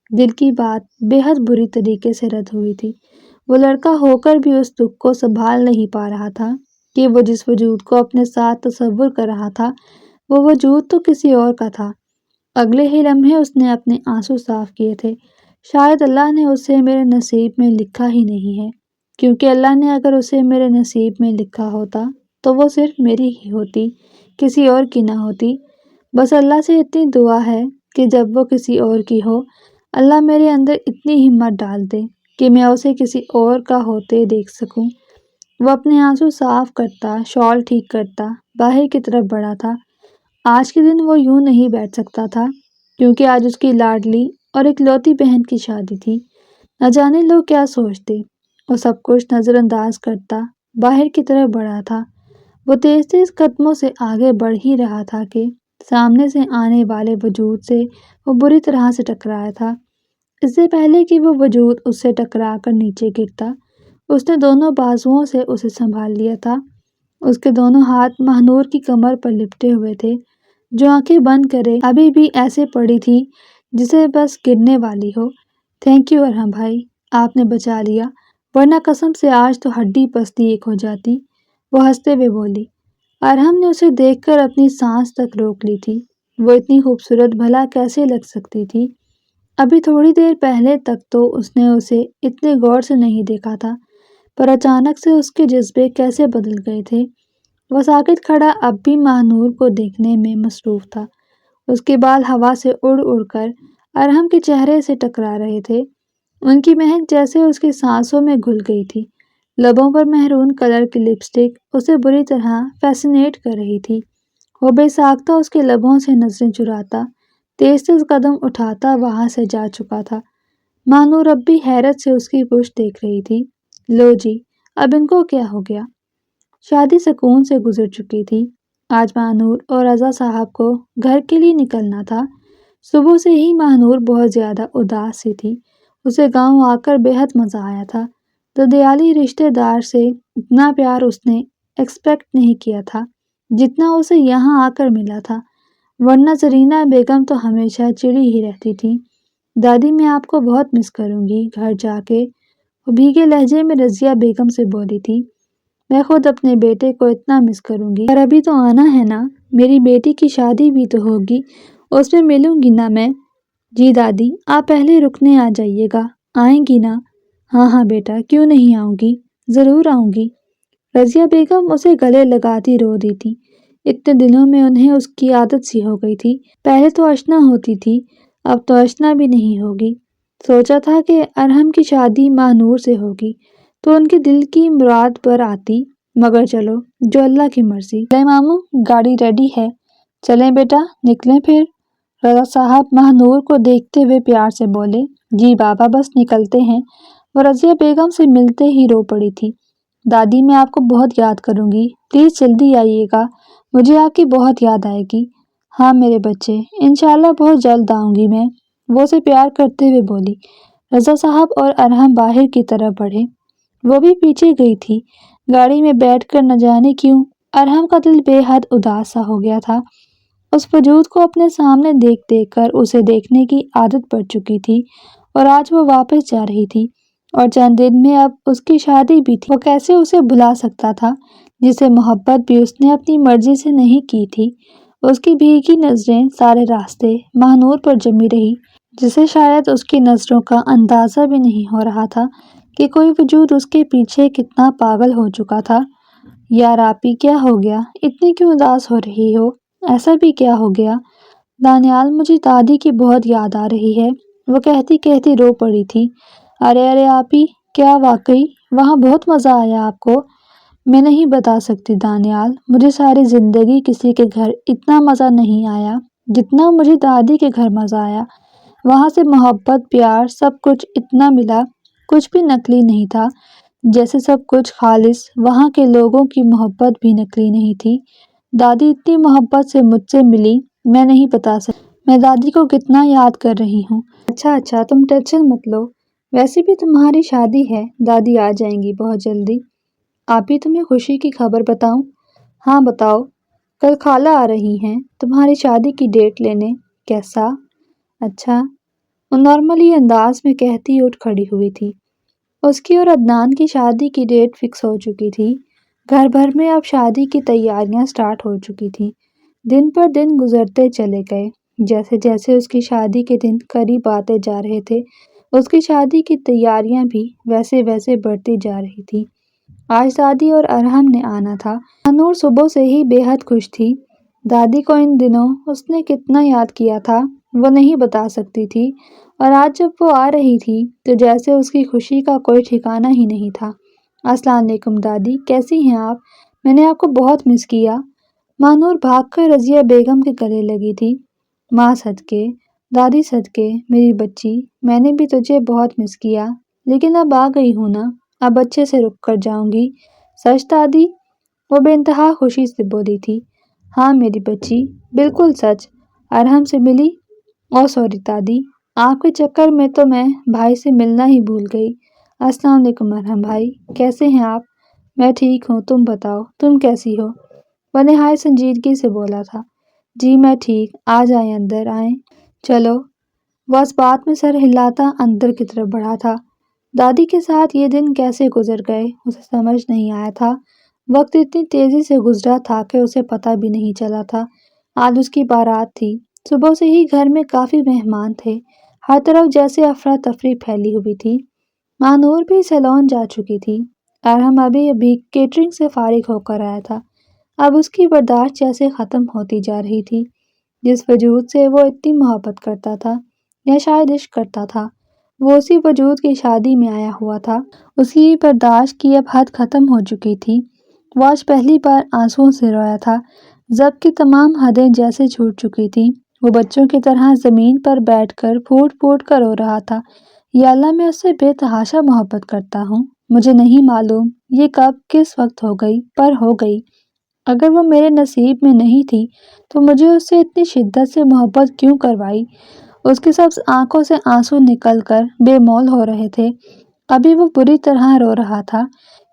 دل کی بات بے حد بری طریقے سے رد ہوئی تھی۔ وہ لڑکا ہو کر بھی اس دکھ کو سنبھال نہیں پا رہا تھا کہ وہ جس وجود کو اپنے ساتھ تصور کر رہا تھا، وہ وجود تو کسی اور کا تھا۔ اگلے ہی لمحے اس نے اپنے آنسو صاف کیے تھے۔ شاید اللہ نے اسے میرے نصیب میں لکھا ہی نہیں ہے، کیونکہ اللہ نے اگر اسے میرے نصیب میں لکھا ہوتا تو وہ صرف میری ہی ہوتی، کسی اور کی نہ ہوتی۔ بس اللہ سے اتنی دعا ہے کہ جب وہ کسی اور کی ہو، اللہ میرے اندر اتنی ہمت ڈال دے کہ میں اسے کسی اور کا ہوتے دیکھ سکوں۔ وہ اپنے آنسو صاف کرتا، شال ٹھیک کرتا باہر کی طرف بڑھا تھا۔ آج کے دن وہ یوں نہیں بیٹھ سکتا تھا، کیونکہ آج اس کی لاڈلی اور اکلوتی بہن کی شادی تھی۔ نہ جانے لوگ کیا سوچتے۔ وہ سب کچھ نظر انداز کرتا باہر کی طرف بڑھا تھا۔ وہ تیز تیز قدموں سے آگے بڑھ ہی رہا تھا کہ سامنے سے آنے والے وجود سے وہ بری طرح سے ٹکرایا تھا۔ اس سے پہلے کہ وہ وجود اس سے ٹکرا کر نیچے گرتا، اس نے دونوں بازوؤں سے اسے سنبھال لیا تھا۔ اس کے دونوں ہاتھ ماہ کی کمر پر لپٹے ہوئے تھے، جو آنکھیں بند کرے ابھی بھی ایسے پڑی تھی جسے بس گرنے والی ہو۔ تھینک یو ارحم بھائی، آپ نے بچا لیا، ورنہ قسم سے آج تو ہڈی پسلی ایک ہو جاتی۔ وہ ہنستے ہوئے بولی۔ ارحم نے اسے دیکھ کر اپنی سانس تک روک لی تھی۔ وہ اتنی خوبصورت بھلا کیسے لگ سکتی تھی؟ ابھی تھوڑی دیر پہلے تک تو اس نے اسے اتنے غور سے نہیں دیکھا تھا، پر اچانک سے اس کے جذبے کیسے بدل گئے تھے۔ وہ ساکت کھڑا اب بھی ماہ کو دیکھنے میں مصروف تھا۔ اس کے بال ہوا سے اڑ اڑ کر ارحم کے چہرے سے ٹکرا رہے تھے۔ ان کی مہک جیسے اس کی سانسوں میں گھل گئی تھی۔ لبوں پر مہرون کلر کی لپسٹک اسے بری طرح فیسینیٹ کر رہی تھی۔ وہ بے ساختہ اس کے لبوں سے نظریں چراتا، تیز تیز قدم اٹھاتا وہاں سے جا چکا تھا۔ ماہ اب بھی حیرت سے اس کی پشت دیکھ رہی تھی۔ لو جی، اب ان کو کیا ہو گیا؟ شادی سکون سے گزر چکی تھی۔ آج ماہ اور رضا صاحب کو گھر کے لیے نکلنا تھا۔ صبح سے ہی ماہ بہت زیادہ اداس سی تھی۔ اسے گاؤں آ کر بے حد مزہ آیا تھا۔ ددیالی رشتے دار سے اتنا پیار اس نے ایکسپیکٹ نہیں کیا تھا جتنا اسے یہاں آ کر ملا تھا، ورنہ زرینہ بیگم تو ہمیشہ چڑی ہی رہتی تھی۔ دادی میں آپ کو بہت مس کروں گی گھر جا کے، وہ بھیگے لہجے میں رضیہ بیگم سے بولی تھی۔ میں خود اپنے بیٹے کو اتنا مس کروں گی، پر ابھی تو آنا ہے نا، میری بیٹی کی شادی بھی تو ہوگی، اس میں ملوں گی نا میں۔ جی دادی، آپ پہلے رکنے آ جائیے گا، آئیں گی نا؟ ہاں ہاں بیٹا، کیوں نہیں آؤں گی، ضرور آؤں گی۔ رضیہ بیگم اسے گلے لگاتی رو دی تھی۔ اتنے دنوں میں انہیں اس کی عادت سی ہو گئی تھی۔ پہلے تو اشنا ہوتی تھی، اب تو اشنا بھی نہیں ہوگی۔ سوچا تھا کہ ارحم کی شادی ماہ سے ہوگی تو ان کے دل کی مراد پر آتی، مگر چلو جو اللہ کی مرضی۔ چلیں ماموں، گاڑی ریڈی ہے، چلیں بیٹا، نکلیں پھر۔ رضا صاحب ماہ کو دیکھتے ہوئے پیار سے بولے۔ جی بابا، بس نکلتے ہیں۔ وہ رضیہ بیگم سے ملتے ہی رو پڑی تھی۔ دادی، میں آپ کو بہت یاد کروں گی، پلیز جلدی آئیے گا، مجھے آپ کی بہت یاد آئے گی۔ ہاں میرے بچے، انشاءاللہ بہت جلد آؤں گی میں، وہ اسے پیار کرتے ہوئے بولی۔ رضا صاحب اور ارحم باہر کی طرف بڑھے، وہ بھی پیچھے گئی تھی۔ گاڑی میں بیٹھ کر نہ جانے کیوں ارحم کا دل بے حد اداس سا ہو گیا تھا۔ اس وجود کو اپنے سامنے دیکھ دیکھ کر اسے دیکھنے کی عادت پڑ چکی تھی، اور آج وہ واپس جا رہی تھی، اور چند دن میں اب اس کی شادی بھی تھی۔ وہ کیسے اسے بھلا سکتا تھا جسے محبت بھی اس نے اپنی مرضی سے نہیں کی تھی؟ اس کی بھیگی نظریں سارے راستے ماہنور پر جمی رہی، جسے شاید اس کی نظروں کا اندازہ بھی نہیں ہو رہا تھا کہ کوئی وجود اس کے پیچھے کتنا پاگل ہو چکا تھا۔ یار آپی، کیا ہو گیا؟ اتنی کیوں اداس ہو رہی ہو؟ ایسا بھی کیا ہو گیا؟ دانیال، مجھے دادی کی بہت یاد آ رہی ہے، وہ کہتی کہتی رو پڑی تھی۔ ارے آپی، کیا واقعی وہاں بہت مزہ آیا آپ کو؟ میں نہیں بتا سکتی دانیال، مجھے ساری زندگی کسی کے گھر اتنا مزہ نہیں آیا جتنا مجھے دادی کے گھر مزہ آیا۔ وہاں سے محبت، پیار، سب کچھ اتنا ملا، کچھ بھی نقلی نہیں تھا، جیسے سب کچھ خالص۔ وہاں کے لوگوں کی محبت بھی نقلی نہیں تھی۔ دادی اتنی محبت سے مجھ سے ملی، میں نہیں بتا سکتی میں دادی کو کتنا یاد کر رہی ہوں۔ اچھا، تم ٹینشن مت لو، ویسے بھی تمہاری شادی ہے، دادی آ جائیں گی بہت جلدی۔ آپی، تمہیں خوشی کی خبر بتاؤں؟ ہاں بتاؤ۔ کل خالہ آ رہی ہیں تمہاری شادی کی ڈیٹ لینے۔ کیسا؟ اچھا، وہ نارملی انداز میں کہتی اٹھ کھڑی ہوئی تھی۔ اس کی اور عدنان کی شادی کی ڈیٹ فکس ہو چکی تھی۔ گھر بھر میں اب شادی کی تیاریاں سٹارٹ ہو چکی تھیں۔ دن پر دن گزرتے چلے گئے، جیسے جیسے اس کی شادی کے دن قریب آتے جا رہے تھے، اس کی شادی کی تیاریاں بھی ویسے ویسے بڑھتی جا رہی تھی۔ آج دادی اور ارحم نے آنا تھا۔ ماہنور صبح سے ہی بے حد خوش تھی۔ دادی کو ان دنوں اس نے کتنا یاد کیا تھا وہ نہیں بتا سکتی تھی، اور آج جب وہ آ رہی تھی تو جیسے اس کی خوشی کا کوئی ٹھکانہ ہی نہیں تھا۔ السلام علیکم دادی، کیسی ہیں آپ؟ میں نے آپ کو بہت مس کیا۔ ماہنور بھاگ کر رضیہ بیگم کے گلے لگی تھی۔ ماں صدقے، دادی صدقے، میری بچی، میں نے بھی تجھے بہت مس کیا، لیکن اب آ گئی ہوں نا، اب اچھے سے رک کر جاؤں گی۔ سچ دادی؟ وہ بے انتہا خوشی سے بولی تھی۔ ہاں میری بچی، بالکل سچ۔ ارحم سے ملی؟ او سوری دادی، آپ کے چکر میں تو میں بھائی سے ملنا ہی بھول گئی۔ السلام علیکم ارحم بھائی، کیسے ہیں آپ؟ میں ٹھیک ہوں، تم بتاؤ تم کیسی ہو؟ وہ نہایت سنجیدگی سے بولا تھا۔ جی میں ٹھیک، آ جائیں، اندر آئیں۔ چلو۔ وہ اس بات میں سر ہلاتا اندر کی طرف بڑھا تھا۔ دادی کے ساتھ یہ دن کیسے گزر گئے اسے سمجھ نہیں آیا تھا۔ وقت اتنی تیزی سے گزرا تھا کہ اسے پتہ بھی نہیں چلا تھا۔ آج اس کی بارات تھی۔ صبح سے ہی گھر میں کافی مہمان تھے، ہر طرف جیسے افراتفری پھیلی ہوئی تھی۔ ماہنور بھی سیلون جا چکی تھی۔ ارحم ابھی کیٹرنگ سے فارغ ہو کر آیا تھا۔ اب اس کی برداشت جیسے ختم ہوتی جا رہی تھی۔ جس وجود سے وہ اتنی محبت کرتا تھا، یا شاید عشق کرتا تھا، وہ اسی وجود کی شادی میں آیا ہوا تھا۔ اس کی برداشت کی اب حد ختم ہو چکی تھی۔ وہ آج پہلی بار آنسوؤں سے رویا تھا۔ ضبط کی تمام حدیں جیسے چھوٹ چکی تھیں۔ وہ بچوں کی طرح زمین پر بیٹھ کر پھوٹ پھوٹ کر رو رہا تھا۔ یا اللہ، میں اس سے بے تحاشا محبت کرتا ہوں۔ مجھے نہیں معلوم یہ کب کس وقت ہو گئی، پر ہو گئی۔ اگر وہ میرے نصیب میں نہیں تھی تو مجھے اس سے اتنی شدت سے محبت کیوں کروائی؟ اس کی سبز آنکھوں سے آنسو نکل کر بے مول ہو رہے تھے۔ ابھی وہ بری طرح رو رہا تھا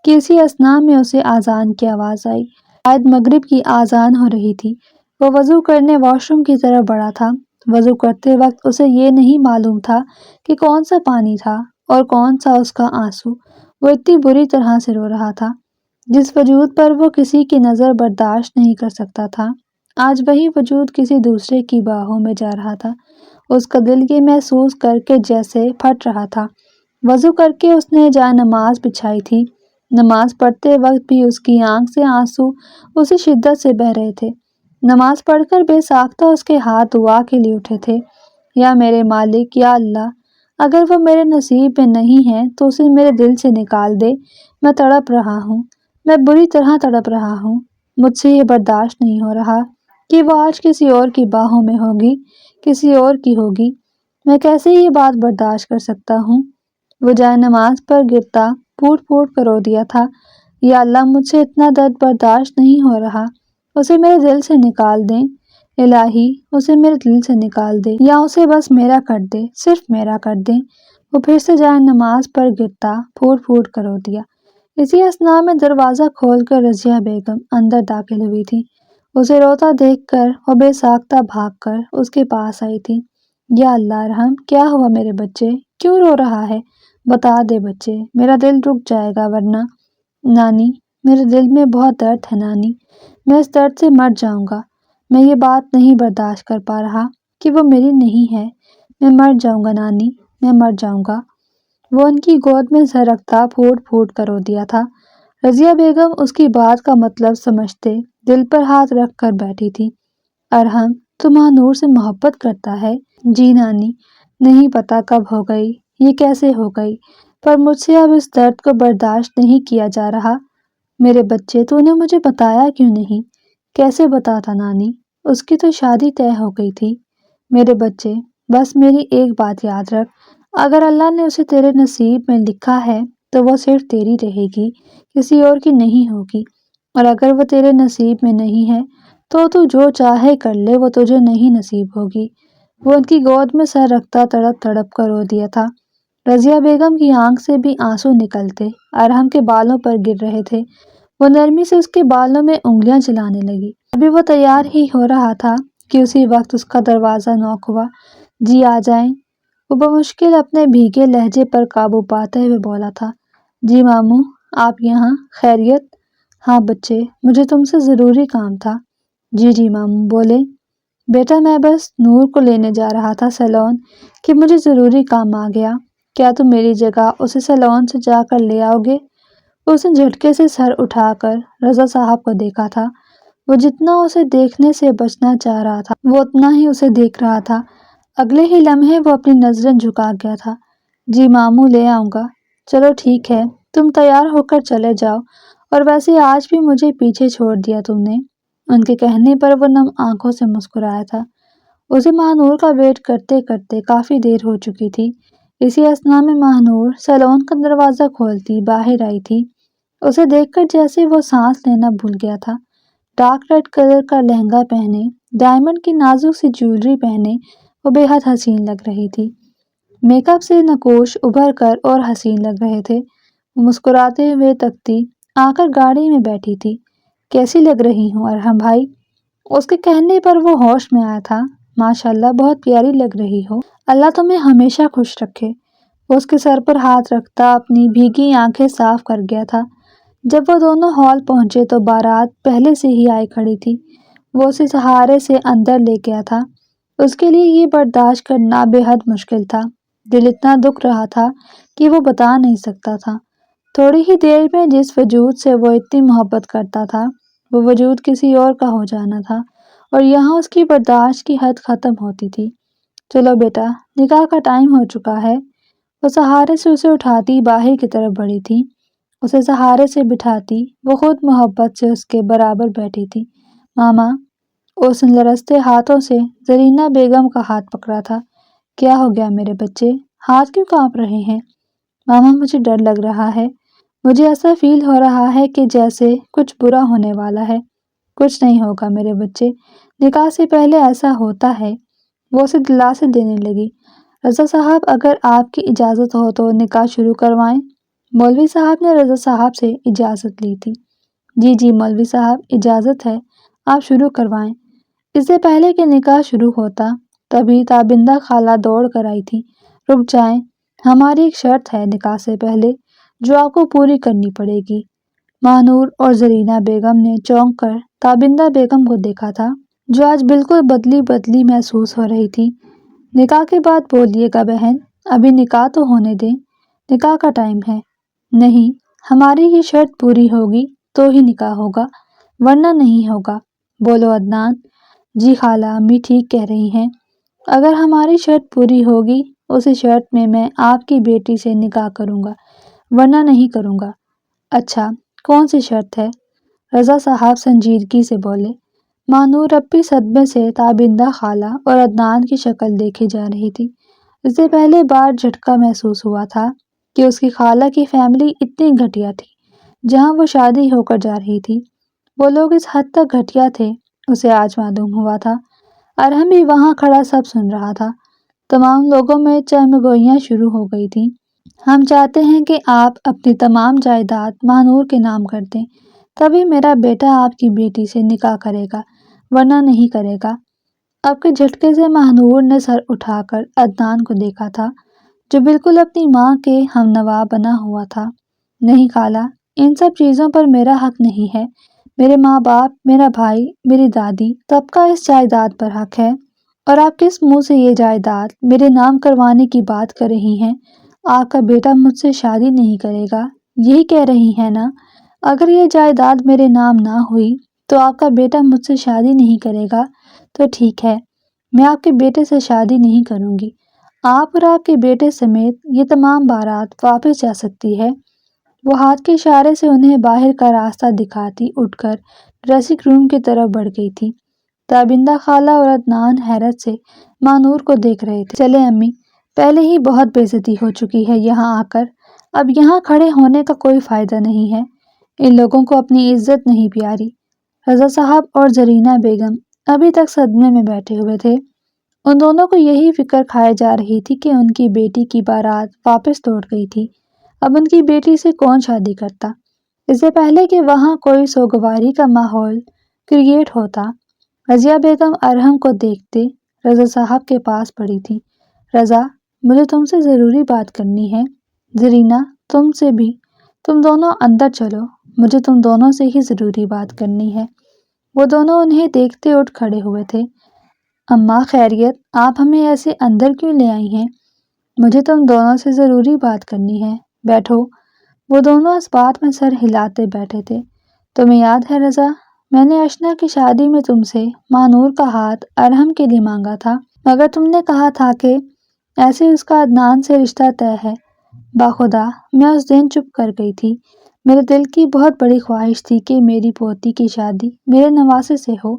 کہ اسی اثناء میں اسے اذان کی آواز آئی۔ شاید مغرب کی اذان ہو رہی تھی۔ وہ وضو کرنے واش روم کی طرف بڑھا تھا۔ وضو کرتے وقت اسے یہ نہیں معلوم تھا کہ کون سا پانی تھا اور کون سا اس کا آنسو۔ وہ اتنی بری طرح سے رو رہا تھا، جس وجود پر وہ کسی کی نظر برداشت نہیں کر سکتا تھا، آج وہی وجود کسی دوسرے کی باہوں میں جا رہا تھا۔ اس کا دل یہ محسوس کر کے جیسے پھٹ رہا تھا۔ وضو کر کے اس نے جائے نماز بچھائی تھی۔ نماز پڑھتے وقت بھی اس کی آنکھ سے آنسو اسی شدت سے بہہ رہے تھے۔ نماز پڑھ کر بے ساختہ اس کے ہاتھ دعا کے لیے اٹھے تھے۔ یا میرے مالک، یا اللہ، اگر وہ میرے نصیب میں نہیں ہے تو اسے میرے دل سے نکال دے۔ میں تڑپ رہا ہوں، میں بری طرح تڑپ رہا ہوں۔ مجھ سے یہ برداشت نہیں ہو رہا کہ وہ آج کسی اور کی باہوں میں ہوگی، کسی اور کی ہوگی۔ میں کیسے یہ بات برداشت کر سکتا ہوں؟ وہ جائے نماز پر گرتا پھوٹ پھوٹ کر رو دیا تھا۔ یا اللہ، مجھ سے اتنا درد برداشت نہیں ہو رہا، اسے میرے دل سے نکال دیں۔ الہی، اسے میرے دل سے نکال دے، یا اسے بس میرا کر دے، صرف میرا کر دے۔ وہ پھر سے جائے نماز پر گرتا پھوٹ پھوٹ کر رو دیا۔ اسی اثناء میں دروازہ کھول کر رضیہ بیگم اندر داخل ہوئی تھی۔ اسے روتا دیکھ کر وہ بے ساختہ بھاگ کر اس کے پاس آئی تھی۔ یا اللہ ارحم، کیا ہوا میرے بچے؟ کیوں رو رہا ہے؟ بتا دے بچے، میرا دل رک جائے گا ورنہ۔ نانی، میرے دل میں بہت درد ہے نانی، میں اس درد سے مر جاؤں گا۔ میں یہ بات نہیں برداشت کر پا رہا کہ وہ میری نہیں ہے۔ میں مر جاؤں گا نانی، میں مر جاؤں گا۔ وہ ان کی گود میں سر رکھتا پھوٹ پھوٹ کر رو دیا تھا۔ رضیہ بیگم اس کی بات کا مطلب سمجھتے دل پر ہاتھ رکھ کر بیٹھی تھی۔ ارحم، تو ماہنور سے محبت کرتا ہے؟ جی نانی، نہیں پتا کب ہو گئی، یہ کیسے ہو گئی، پر مجھ سے اب اس درد کو برداشت نہیں کیا جا رہا۔ میرے بچے، تو نے مجھے بتایا کیوں نہیں؟ کیسے بتاتا نانی، اس کی تو شادی طے ہو گئی تھی۔ میرے بچے، بس میری ایک بات یاد رکھ، اگر اللہ نے اسے تیرے نصیب میں لکھا ہے تو وہ صرف تیری رہے گی، کسی اور کی نہیں ہوگی، اور اگر وہ تیرے نصیب میں نہیں ہے تو جو چاہے کر لے، وہ تجھے نہیں نصیب ہوگی۔ وہ ان کی گود میں سر رکھتا تڑپ تڑپ کر رو دیا تھا۔ رضیہ بیگم کی آنکھ سے بھی آنسو نکلتے ارحم کے بالوں پر گر رہے تھے۔ وہ نرمی سے اس کے بالوں میں انگلیاں چلانے لگی۔ ابھی وہ تیار ہی ہو رہا تھا کہ اسی وقت اس کا دروازہ نوک ہوا۔ جی آ جائیں۔ وہ بمشکل اپنے بھیگے لہجے پر قابو پاتے ہوئے بولا تھا۔ جی ماموں، آپ یہاں؟ خیریت؟ ہاں بچے، مجھے تم سے ضروری کام تھا۔ جی ماموں بولے۔ بیٹا میں بس نور کو لینے جا رہا تھا سیلون کہ مجھے ضروری کام آ گیا۔ کیا تم میری جگہ اسے سیلون سے جا کر لے آؤ گے؟ اس نے جھٹکے سے سر اٹھا کر رضا صاحب کو دیکھا تھا۔ وہ جتنا اسے دیکھنے سے بچنا چاہ رہا تھا وہ اتنا ہی اسے دیکھ رہا تھا۔ اگلے ہی لمحے وہ اپنی نظریں جھکا گیا تھا۔ جی ماموں لے آؤں گا۔ چلو ٹھیک ہے، تم تیار ہو کر چلے جاؤ، اور ویسے آج بھی مجھے پیچھے چھوڑ دیا تم نے۔ ان کے کہنے پر وہ نم آنکھوں سے مسکرایا تھا۔ اسے ماہنور کا ویٹ کرتے کرتے کافی دیر ہو چکی تھی۔ اسی اثناء میں ماہنور سیلون کا دروازہ کھولتی باہر آئی تھی۔ اسے دیکھ کر جیسے وہ سانس لینا بھول گیا تھا۔ ڈارک ریڈ کلر کا لہنگا پہنے، ڈائمنڈ کی نازک سی جیولری پہنے وہ بے حد حسین لگ رہی تھی۔ میک اپ سے نقوش ابھر کر اور حسین لگ رہے تھے۔ وہ مسکراتے ہوئے تکتی آ کر گاڑی میں بیٹھی تھی۔ کیسی لگ رہی ہوں ارحم بھائی؟ اس کے کہنے پر وہ ہوش میں آیا تھا۔ ماشاءاللہ، بہت پیاری لگ رہی ہو، اللہ تمہیں ہمیشہ خوش رکھے۔ وہ اس کے سر پر ہاتھ رکھتا اپنی بھیگی آنکھیں صاف کر گیا تھا۔ جب وہ دونوں ہال پہنچے تو بارات پہلے سے ہی آئی کھڑی تھی۔ وہ اسے سہارے سے اندر لے گیا تھا۔ اس کے لیے یہ برداشت کرنا بے حد مشکل تھا۔ دل اتنا دکھ رہا تھا کہ وہ بتا نہیں سکتا تھا۔ تھوڑی ہی دیر میں جس وجود سے وہ اتنی محبت کرتا تھا وہ وجود کسی اور کا ہو جانا تھا، اور یہاں اس کی برداشت کی حد ختم ہوتی تھی۔ چلو بیٹا، نکاح کا ٹائم ہو چکا ہے۔ وہ سہارے سے اسے اٹھاتی باہر کی طرف بڑھی تھی۔ اسے سہارے سے بٹھاتی وہ خود محبت سے اس کے برابر بیٹھی تھی۔ ماما، اس نے لرزتے ہاتھوں سے زرینہ بیگم کا ہاتھ پکڑا تھا۔ کیا ہو گیا میرے بچے؟ ہاتھ کیوں کانپ رہے ہیں؟ ماما، مجھے ڈر لگ رہا ہے، مجھے ایسا فیل ہو رہا ہے کہ جیسے کچھ برا ہونے والا ہے۔ کچھ نہیں ہوگا میرے بچے، نکاح سے پہلے ایسا ہوتا ہے۔ وہ اسے دلاسے دینے لگی۔ رضا صاحب، اگر آپ کی اجازت ہو تو نکاح شروع کروائیں؟ مولوی صاحب نے رضا صاحب سے اجازت لی تھی۔ جی مولوی صاحب، اجازت ہے، آپ شروع کروائیں۔ اس سے پہلے کہ نکاح شروع ہوتا تبھی تابندہ خالہ دوڑ کر آئی تھی۔ رک جائیں، ہماری ایک شرط ہے نکاح سے پہلے جو آپ کو پوری کرنی پڑے گی۔ ماہنور اور زرینہ بیگم نے چونک کر تابندہ بیگم کو دیکھا تھا، جو آج بالکل بدلی بدلی محسوس ہو رہی تھی۔ نکاح کے بعد بولیے گا بہن، ابھی نکاح تو ہونے دیں، نکاح کا ٹائم ہے۔ نہیں، ہماری یہ شرط پوری ہوگی تو ہی نکاح ہوگا، ورنہ نہیں ہوگا۔ بولو عدنان۔ جی خالہ، امی ٹھیک کہہ رہی ہیں، اگر ہماری شرط پوری ہوگی اسی شرط میں آپ کی بیٹی سے نکاح کروں گا، ورنہ نہیں کروں گا۔ اچھا، کون سی شرط ہے؟ رضا صاحب سنجیدگی سے بولے۔ ماہنور اب بھی صدمے سے تابندہ خالہ اور عدنان کی شکل دیکھی جا رہی تھی۔ اسے پہلے بار جھٹکا محسوس ہوا تھا کہ اس کی خالہ کی فیملی اتنی گھٹیا تھی۔ جہاں وہ شادی ہو کر جا رہی تھی وہ لوگ اس حد تک گھٹیا تھے، اسے آج معلوم ہوا تھا۔ ارحم بھی وہاں کھڑا سب سن رہا تھا۔ تمام لوگوں میں چہمگوئیاں شروع ہو گئی تھیں۔ ہم چاہتے ہیں کہ آپ اپنی تمام جائیداد ماہنور کے نام کر دیں، تبھی میرا بیٹا آپ کی بیٹی سے نکاح کرے گا، ورنہ نہیں کرے گا۔ اب کے جھٹکے سے ماہنور نے سر اٹھا کر عدنان کو دیکھا تھا، جو بالکل اپنی ماں کے ہمنوا بنا ہوا تھا۔ نہیں خالہ، ان سب چیزوں پر میرا حق نہیں ہے۔ میرے ماں باپ، میرا بھائی، میری دادی، سب کا اس جائیداد پر حق ہے، اور آپ کس منہ سے یہ جائیداد میرے نام کروانے کی بات کر رہی ہیں؟ آپ کا بیٹا مجھ سے شادی نہیں کرے گا، یہی کہہ رہی ہیں نا؟ اگر یہ جائیداد میرے نام نہ ہوئی تو آپ کا بیٹا مجھ سے شادی نہیں کرے گا، تو ٹھیک ہے، میں آپ کے بیٹے سے شادی نہیں کروں گی۔ آپ اور آپ کے بیٹے سمیت یہ تمام بارات واپس جا سکتی ہے۔ وہ ہاتھ کے اشارے سے انہیں باہر کا راستہ دکھاتی اٹھ کر ڈریسنگ روم کی طرف بڑھ گئی تھی۔ تابندہ خالہ اور عدنان حیرت سے ماہنور کو دیکھ رہے تھے۔ چلے امی، پہلے ہی بہت بے عزتی ہو چکی ہے یہاں آ کر، اب یہاں کھڑے ہونے کا کوئی فائدہ نہیں ہے۔ ان لوگوں کو اپنی عزت نہیں پیاری۔ رضا صاحب اور زرینہ بیگم ابھی تک صدمے میں بیٹھے ہوئے تھے۔ ان دونوں کو یہی فکر کھائے جا رہی تھی کہ ان کی بیٹی کی بارات واپس لوٹ گئی تھی۔ اب ان کی بیٹی سے کون شادی کرتا؟ اس سے پہلے کہ وہاں کوئی سوگواری کا ماحول کریٹ ہوتا، رضیہ بیگم ارحم کو دیکھتے رضا صاحب کے پاس پڑی تھی۔ رضا، مجھے تم سے ضروری بات کرنی ہے۔ زرینہ، تم سے بھی۔ تم دونوں اندر چلو، مجھے تم دونوں سے ہی ضروری بات کرنی ہے۔ وہ دونوں انہیں دیکھتے اٹھ کھڑے ہوئے تھے۔ اماں خیریت، آپ ہمیں ایسے اندر کیوں لے آئی ہیں؟ مجھے تم دونوں سے ضروری بات کرنی ہے، بیٹھو۔ وہ دونوں اس بات میں سر ہلاتے بیٹھے تھے۔ تمہیں یاد ہے رضا، میں نے اشنا کی شادی میں تم سے ماہنور کا ہاتھ ارحم کے لیے مانگا تھا، مگر تم نے کہا تھا کہ ایسے اس کا عدنان سے رشتہ طے ہے۔ باخدا میں اس دن چپ کر گئی تھی۔ میرے دل کی بہت بڑی خواہش تھی کہ میری پوتی کی شادی میرے نواسے سے ہو۔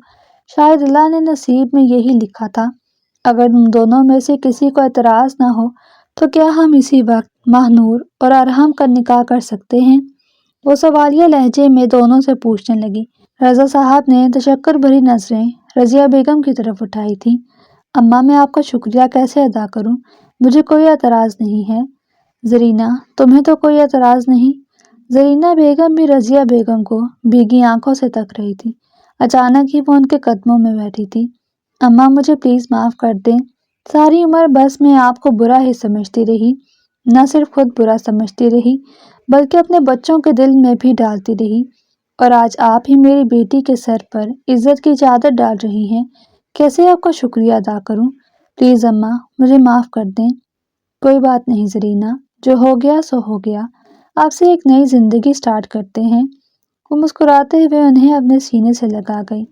شاید اللہ نے نصیب میں یہی لکھا تھا۔ اگر تم دونوں میں سے کسی کو اعتراض نہ ہو تو کیا ہم اسی وقت ماہنور اور ارحم کا نکاح کر سکتے ہیں؟ وہ سوالیہ لہجے میں دونوں سے پوچھنے لگی۔ رضا صاحب نے تشکر بھری نظریں رضیہ بیگم کی طرف اٹھائی تھیں۔ اماں، میں آپ کا شکریہ کیسے ادا کروں؟ مجھے کوئی اعتراض نہیں ہے۔ زرینہ، تمہیں تو کوئی اعتراض نہیں؟ زرینہ بیگم بھی رضیہ بیگم کو بھیگی آنکھوں سے تک رہی تھی۔ اچانک ہی وہ ان کے قدموں میں بیٹھی تھی۔ اماں، مجھے پلیز معاف کر دیں۔ ساری عمر بس میں آپ کو برا ہی سمجھتی رہی، نہ صرف خود برا سمجھتی رہی بلکہ اپنے بچوں کے دل میں بھی ڈالتی رہی، اور آج آپ ہی میری بیٹی کے سر پر عزت کی چادر ڈال رہی ہیں۔ کیسے آپ کا شکریہ ادا کروں؟ پلیز اماں، مجھے معاف کر دیں۔ کوئی بات نہیں زرینہ، جو ہو گیا سو ہو گیا، آپ سے ایک نئی زندگی سٹارٹ کرتے ہیں۔ وہ مسکراتے ہوئے انہیں اپنے سینے سے لگا گئی۔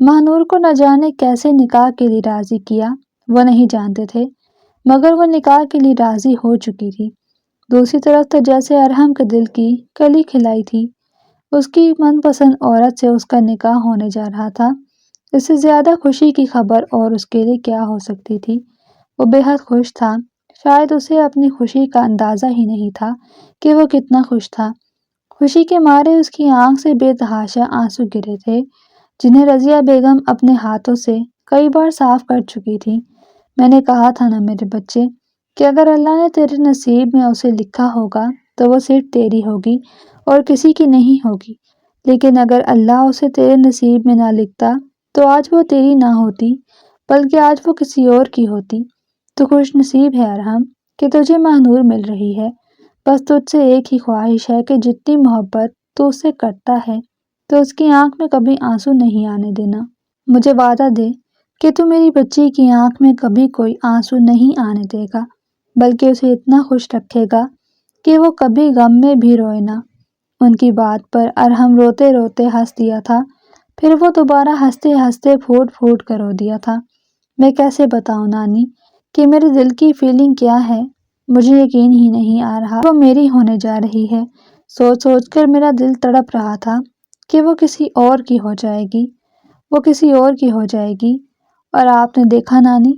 ماہنور کو نہ جانے کیسے نکاح کے لیے راضی کیا وہ نہیں جانتے تھے، مگر وہ نکاح کے لیے راضی ہو چکی تھی۔ دوسری طرف تو جیسے ارحم کے دل کی کلی کھلائی تھی، اس کی من پسند عورت سے اس کا نکاح ہونے جا رہا تھا۔ اس سے زیادہ خوشی کی خبر اور اس کے لیے کیا ہو سکتی تھی؟ وہ بے حد خوش تھا۔ شاید اسے اپنی خوشی کا اندازہ ہی نہیں تھا کہ وہ کتنا خوش تھا۔ خوشی کے مارے اس کی آنکھ سے بے تحاشا آنسو گرے تھے، جنہیں رضیہ بیگم اپنے ہاتھوں سے کئی بار صاف کر چکی تھی۔ میں نے کہا تھا نا میرے بچے، کہ اگر اللہ نے تیرے نصیب میں اسے لکھا ہوگا تو وہ صرف تیری ہوگی اور کسی کی نہیں ہوگی، لیکن اگر اللہ اسے تیرے نصیب میں نہ لکھتا تو آج وہ تیری نہ ہوتی بلکہ آج وہ کسی اور کی ہوتی۔ تو خوش نصیب ہے ارحم کہ تجھے ماہنور مل رہی ہے۔ بس تجھ سے ایک ہی خواہش ہے کہ جتنی محبت تو اس سے کرتا ہے تو اس کی آنکھ میں کبھی آنسو نہیں آنے دینا۔ مجھے وعدہ دے کہ تو میری بچی کی آنکھ میں کبھی کوئی آنسو نہیں آنے دے گا، بلکہ اسے اتنا خوش رکھے گا کہ وہ کبھی غم میں بھی روئے نہ۔ ان کی بات پر ارحم روتے روتے ہنس دیا تھا، پھر وہ دوبارہ ہنستے ہنستے پھوٹ پھوٹ کر رو دیا تھا۔ میں کیسے بتاؤں نانی کہ میرے دل کی فیلنگ کیا ہے؟ مجھے یقین ہی نہیں آ رہا وہ میری ہونے جا رہی ہے۔ سوچ سوچ کر میرا دل تڑپ رہا تھا کہ وہ کسی اور کی ہو جائے گی، وہ کسی اور کی ہو جائے گی۔ اور آپ نے دیکھا نانی،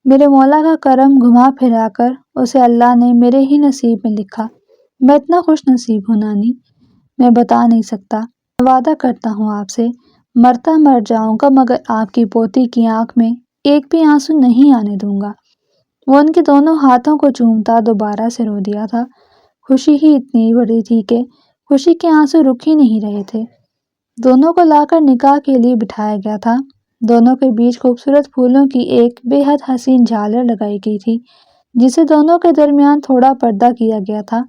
میرے مولا کا کرم گھما پھرا کر اسے اللہ نے میرے ہی نصیب میں لکھا۔ میں اتنا خوش نصیب ہوں نانی، میں بتا نہیں سکتا۔ میں وعدہ کرتا ہوں آپ سے، مرتا مر جاؤں گا مگر آپ کی پوتی کی آنکھ میں ایک بھی آنسو نہیں آنے دوں گا۔ وہ ان کے دونوں ہاتھوں کو چومتا دوبارہ سے رو دیا تھا۔ خوشی ہی اتنی بڑی تھی کہ خوشی کے آنسو رک ہی نہیں رہے تھے۔ دونوں کو لا کر نکاح کے لیے بٹھایا گیا تھا۔ دونوں کے بیچ خوبصورت پھولوں کی ایک بے حد حسین جھالر لگائی گئی تھی، جسے دونوں کے درمیان تھوڑا پردہ کیا گیا تھا۔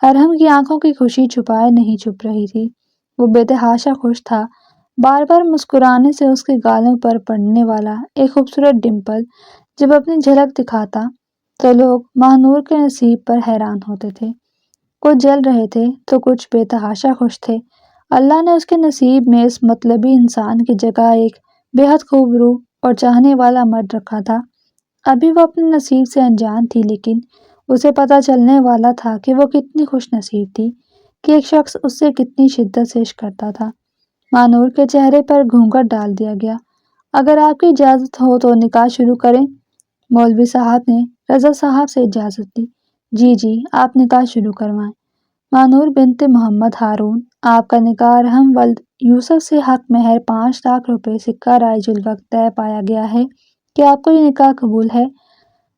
ارحم کی آنکھوں کی خوشی چھپائے نہیں چھپ رہی تھی۔ وہ بے تحاشا خوش تھا۔ بار بار مسکرانے سے اس کے گالوں پر پڑنے والا ایک خوبصورت ڈمپل جب اپنی جھلک دکھاتا تو لوگ ماہنور کے نصیب پر حیران ہوتے تھے۔ کچھ جل رہے تھے تو کچھ بے تحاشا خوش تھے۔ اللہ نے اس کے نصیب میں اس مطلبی انسان کی جگہ ایک بے حد خوب روح اور چاہنے والا مرد رکھا تھا۔ ابھی وہ اپنے نصیب سے انجان تھی، لیکن اسے پتہ چلنے والا تھا کہ وہ کتنی خوش نصیب تھی، کہ ایک شخص اس سے کتنی شدت سے عشق کرتا تھا۔ مانور کے چہرے پر گھونگھٹ ڈال دیا گیا۔ اگر آپ کی اجازت ہو تو نکاح شروع کریں؟ مولوی صاحب نے رضا صاحب سے اجازت لی۔ جی آپ نکاح شروع کروائیں۔ مانور بنت محمد ہارون، آپ کا نکاح ارحم ولد یوسف سے حق مہر 5 لاکھ روپے سکہ رائج الوقت طے پایا گیا ہے۔ کہ آپ کو یہ نکاح قبول ہے؟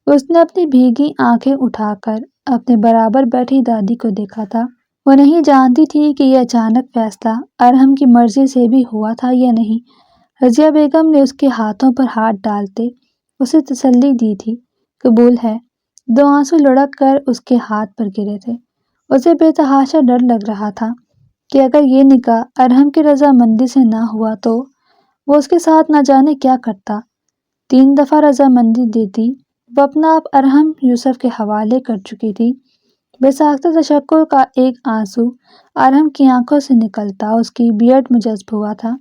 اس نے اپنی بھیگی آنکھیں اٹھا کر اپنے برابر بیٹھی دادی کو دیکھا تھا۔ وہ نہیں جانتی تھی کہ یہ اچانک فیصلہ ارحم کی مرضی سے بھی ہوا تھا یا نہیں۔ رضیہ بیگم نے اس کے ہاتھوں پر ہاتھ ڈالتے اسے تسلی دی تھی۔ قبول ہے۔ 2 آنسو لڑک کر اس کے ہاتھ پر گرے تھے۔ اسے بے تحاشا ڈر لگ رہا تھا کہ اگر یہ نکاح ارحم کی رضامندی سے نہ ہوا تو وہ اس کے ساتھ نہ جانے کیا کرتا۔ 3 دفعہ رضامندی دیتی، وہ اپنا آپ ارحم یوسف کے حوالے کر چکی تھی۔ بے ساختہ تشکر کا ایک آنسو ارحم کی آنکھوں سے نکلتا اس کی بیعت میں جذب ہوا تھا۔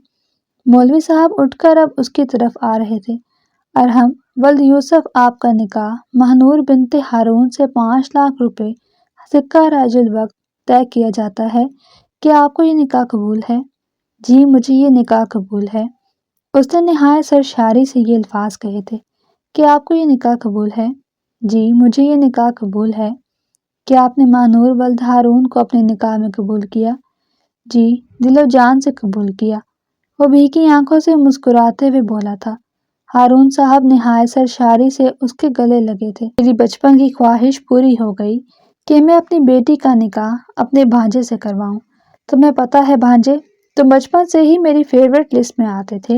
مولوی صاحب اٹھ کر اب اس کی طرف آ رہے تھے۔ ارحم ولد یوسف، آپ کا نکاح ماہنور بنت ہارون سے 5 لاکھ روپے سکہ رائج الوقت طے کیا جاتا ہے۔ کیا آپ کو یہ نکاح قبول ہے؟ جی مجھے یہ نکاح قبول ہے۔ اس نے نہایت سرشاری سے یہ الفاظ کہے تھے۔ کیا آپ کو یہ نکاح قبول ہے؟ جی مجھے یہ نکاح قبول ہے۔ کیا آپ نے ماہنور ولد ہارون کو اپنے نکاح میں قبول کیا؟ جی دل و جان سے قبول کیا۔ وہ بھیگی آنکھوں سے مسکراتے ہوئے بولا تھا۔ ہارون صاحب نہایت سرشاری سے اس کے گلے لگے تھے۔ میری بچپن کی خواہش پوری ہو گئی کہ میں اپنی بیٹی کا نکاح اپنے بھانجے سے کرواؤں۔ تمہیں پتہ ہے بھانجے، تم بچپن سے ہی میری فیورٹ لسٹ میں آتے تھے۔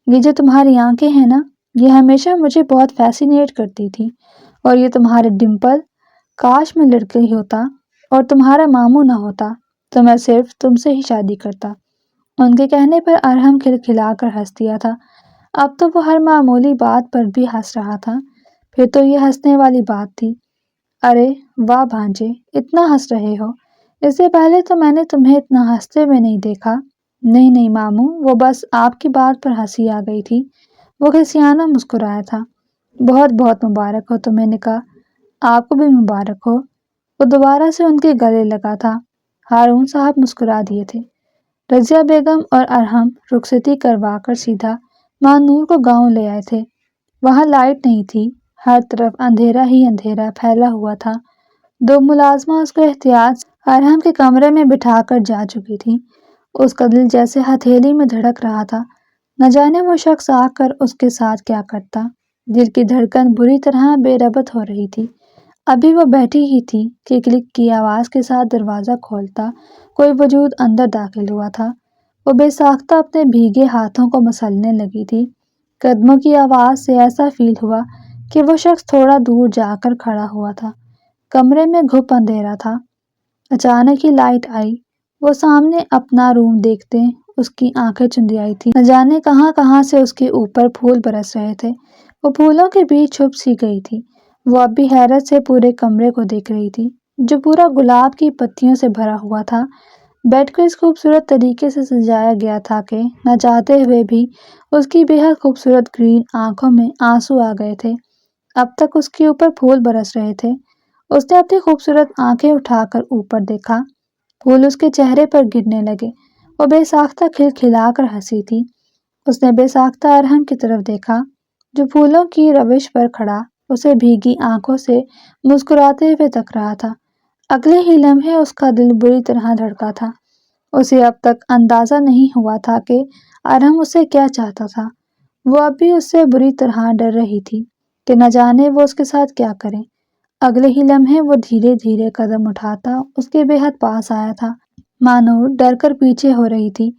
یہ جو تمہاری آنکھیں ہیں نا، یہ ہمیشہ مجھے بہت فیسینیٹ کرتی تھی، اور یہ تمہارے ڈمپل، کاش میں لڑکا ہی ہوتا اور تمہارا ماموں نہ ہوتا تو میں صرف تم سے ہی شادی کرتا۔ ان کے کہنے پر ارحم کھلکھلا کر ہنس دیا تھا۔ اب تو وہ ہر معمولی بات پر بھی ہنس رہا تھا۔ پھر تو یہ ہنسنے والی بات تھی۔ ارے واہ بھانجے، اتنا ہنس رہے ہو، اس سے پہلے تو میں نے تمہیں اتنا ہنستے ہوئے نہیں دیکھا۔ نہیں ماموں، وہ بس آپ کی بات پر ہنسی آ گئی تھی۔ وہ خسیانہ مسکرایا تھا۔ بہت بہت مبارک ہو تمہیں نکاح۔ آپ کو بھی مبارک ہو۔ وہ دوبارہ سے ان کے گلے لگا تھا۔ ہارون صاحب مسکرا دیے تھے۔ رضیہ بیگم اور ارحم رخصتی کروا کر سیدھا ماہنور کو گاؤں لے آئے تھے۔ وہاں لائٹ نہیں تھی، ہر طرف اندھیرا ہی اندھیرا پھیلا ہوا تھا۔ 2 ملازمہ اس کو احتیاط سے ارحم کے کمرے میں بٹھا کر جا چکی تھیں۔ اس کا دل جیسے ہتھیلی میں دھڑک رہا تھا۔ نہ جانے وہ شخص آ کر اس کے ساتھ کیا کرتا۔ دل کی دھڑکن بری طرح بے ربط ہو رہی تھی۔ ابھی وہ بیٹھی ہی تھی کہ کلک کی آواز کے ساتھ دروازہ کھولتا کوئی وجود اندر داخل ہوا تھا۔ وہ بے ساختہ اپنے بھیگے ہاتھوں کو مسلنے لگی تھی۔ قدموں کی آواز سے ایسا فیل ہوا کہ وہ شخص تھوڑا دور جا کر کھڑا ہوا تھا۔ کمرے میں گھپ اندھیرا تھا۔ اچانک ہی لائٹ آئی۔ وہ سامنے اپنا روم دیکھتے اس کی آنکھیں چندیائی تھی۔ نہ جانے کہاں کہاں سے اس کے اوپر پھول برس رہے تھے۔ وہ پھولوں کے بیچ چھپ سی گئی تھی۔ وہ اب بھی حیرت سے پورے کمرے کو دیکھ رہی تھی، جو پورا گلاب کی پتیوں سے بھرا ہوا تھا۔ بیڈ کو اس خوبصورت طریقے سے سجایا گیا تھا کہ نہ چاہتے ہوئے بھی اس کی بے حد خوبصورت گرین آنکھوں میں آنسو آ گئے تھے۔ اب تک اس کے اوپر پھول برس رہے تھے۔ اس نے اپنی خوبصورت آنکھیں اٹھا کر اوپر دیکھا۔ پھول اس کے چہرے پر گرنے لگے۔ وہ بے ساختہ کھلکھلا کر ہنسی تھی۔ اس نے بے ساختہ ارحم کی طرف دیکھا، جو پھولوں کی روش پر کھڑا اسے بھیگی آنکھوں سے مسکراتے ہوئے تک رہا تھا۔ اگلے ہی لمحے اس کا دل بری طرح دھڑکا تھا۔ اسے اب تک اندازہ نہیں ہوا تھا کہ ارحم اسے کیا چاہتا تھا۔ وہ اب بھی اس سے بری طرح ڈر رہی تھی کہ نہ جانے وہ اس کے ساتھ کیا کریں۔ اگلے ہی لمحے وہ دھیرے دھیرے قدم اٹھاتا اس کے بے حد پاس آیا تھا۔ مانور ڈر کر پیچھے ہو رہی تھی۔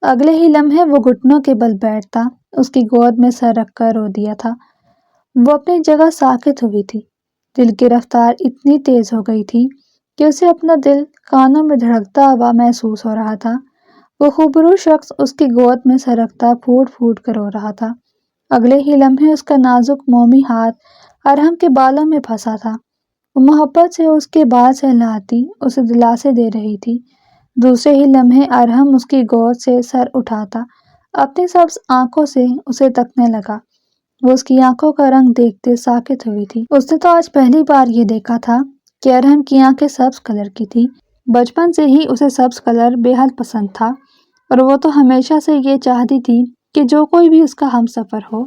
اگلے ہی لمحے وہ گھٹنوں کے بل بیٹھتا اس کی گود میں سر رکھ کر رو دیا تھا۔ وہ اپنی جگہ ساکت ہوئی تھی۔ دل کی رفتار اتنی تیز ہو گئی تھی کہ اسے اپنا دل کانوں میں دھڑکتا ہوا محسوس ہو رہا تھا۔ وہ خوبرو شخص اس کی گود میں سرکتا پھوٹ پھوٹ کر رو رہا تھا۔ اگلے ہی لمحے اس کا نازک مومی ہاتھ ارحم کے بالوں میں پھنسا تھا۔ وہ محبت سے اس کے بال سہلاتی اسے دلاسے دے رہی تھی۔ دوسرے ہی لمحے ارحم اس کی گود سے سر اٹھاتا اپنی سبز آنکھوں سے اسے تکنے لگا۔ وہ اس کی آنکھوں کا رنگ دیکھتے ساکت ہوئی تھی۔ اس نے تو آج پہلی بار یہ دیکھا تھا کہ ارحم کی آنکھیں سبز کلر کی تھی۔ بچپن سے ہی اسے سبز کلر بے حد پسند تھا اور وہ تو ہمیشہ سے یہ چاہتی تھی کہ جو کوئی بھی اس کا ہم سفر ہو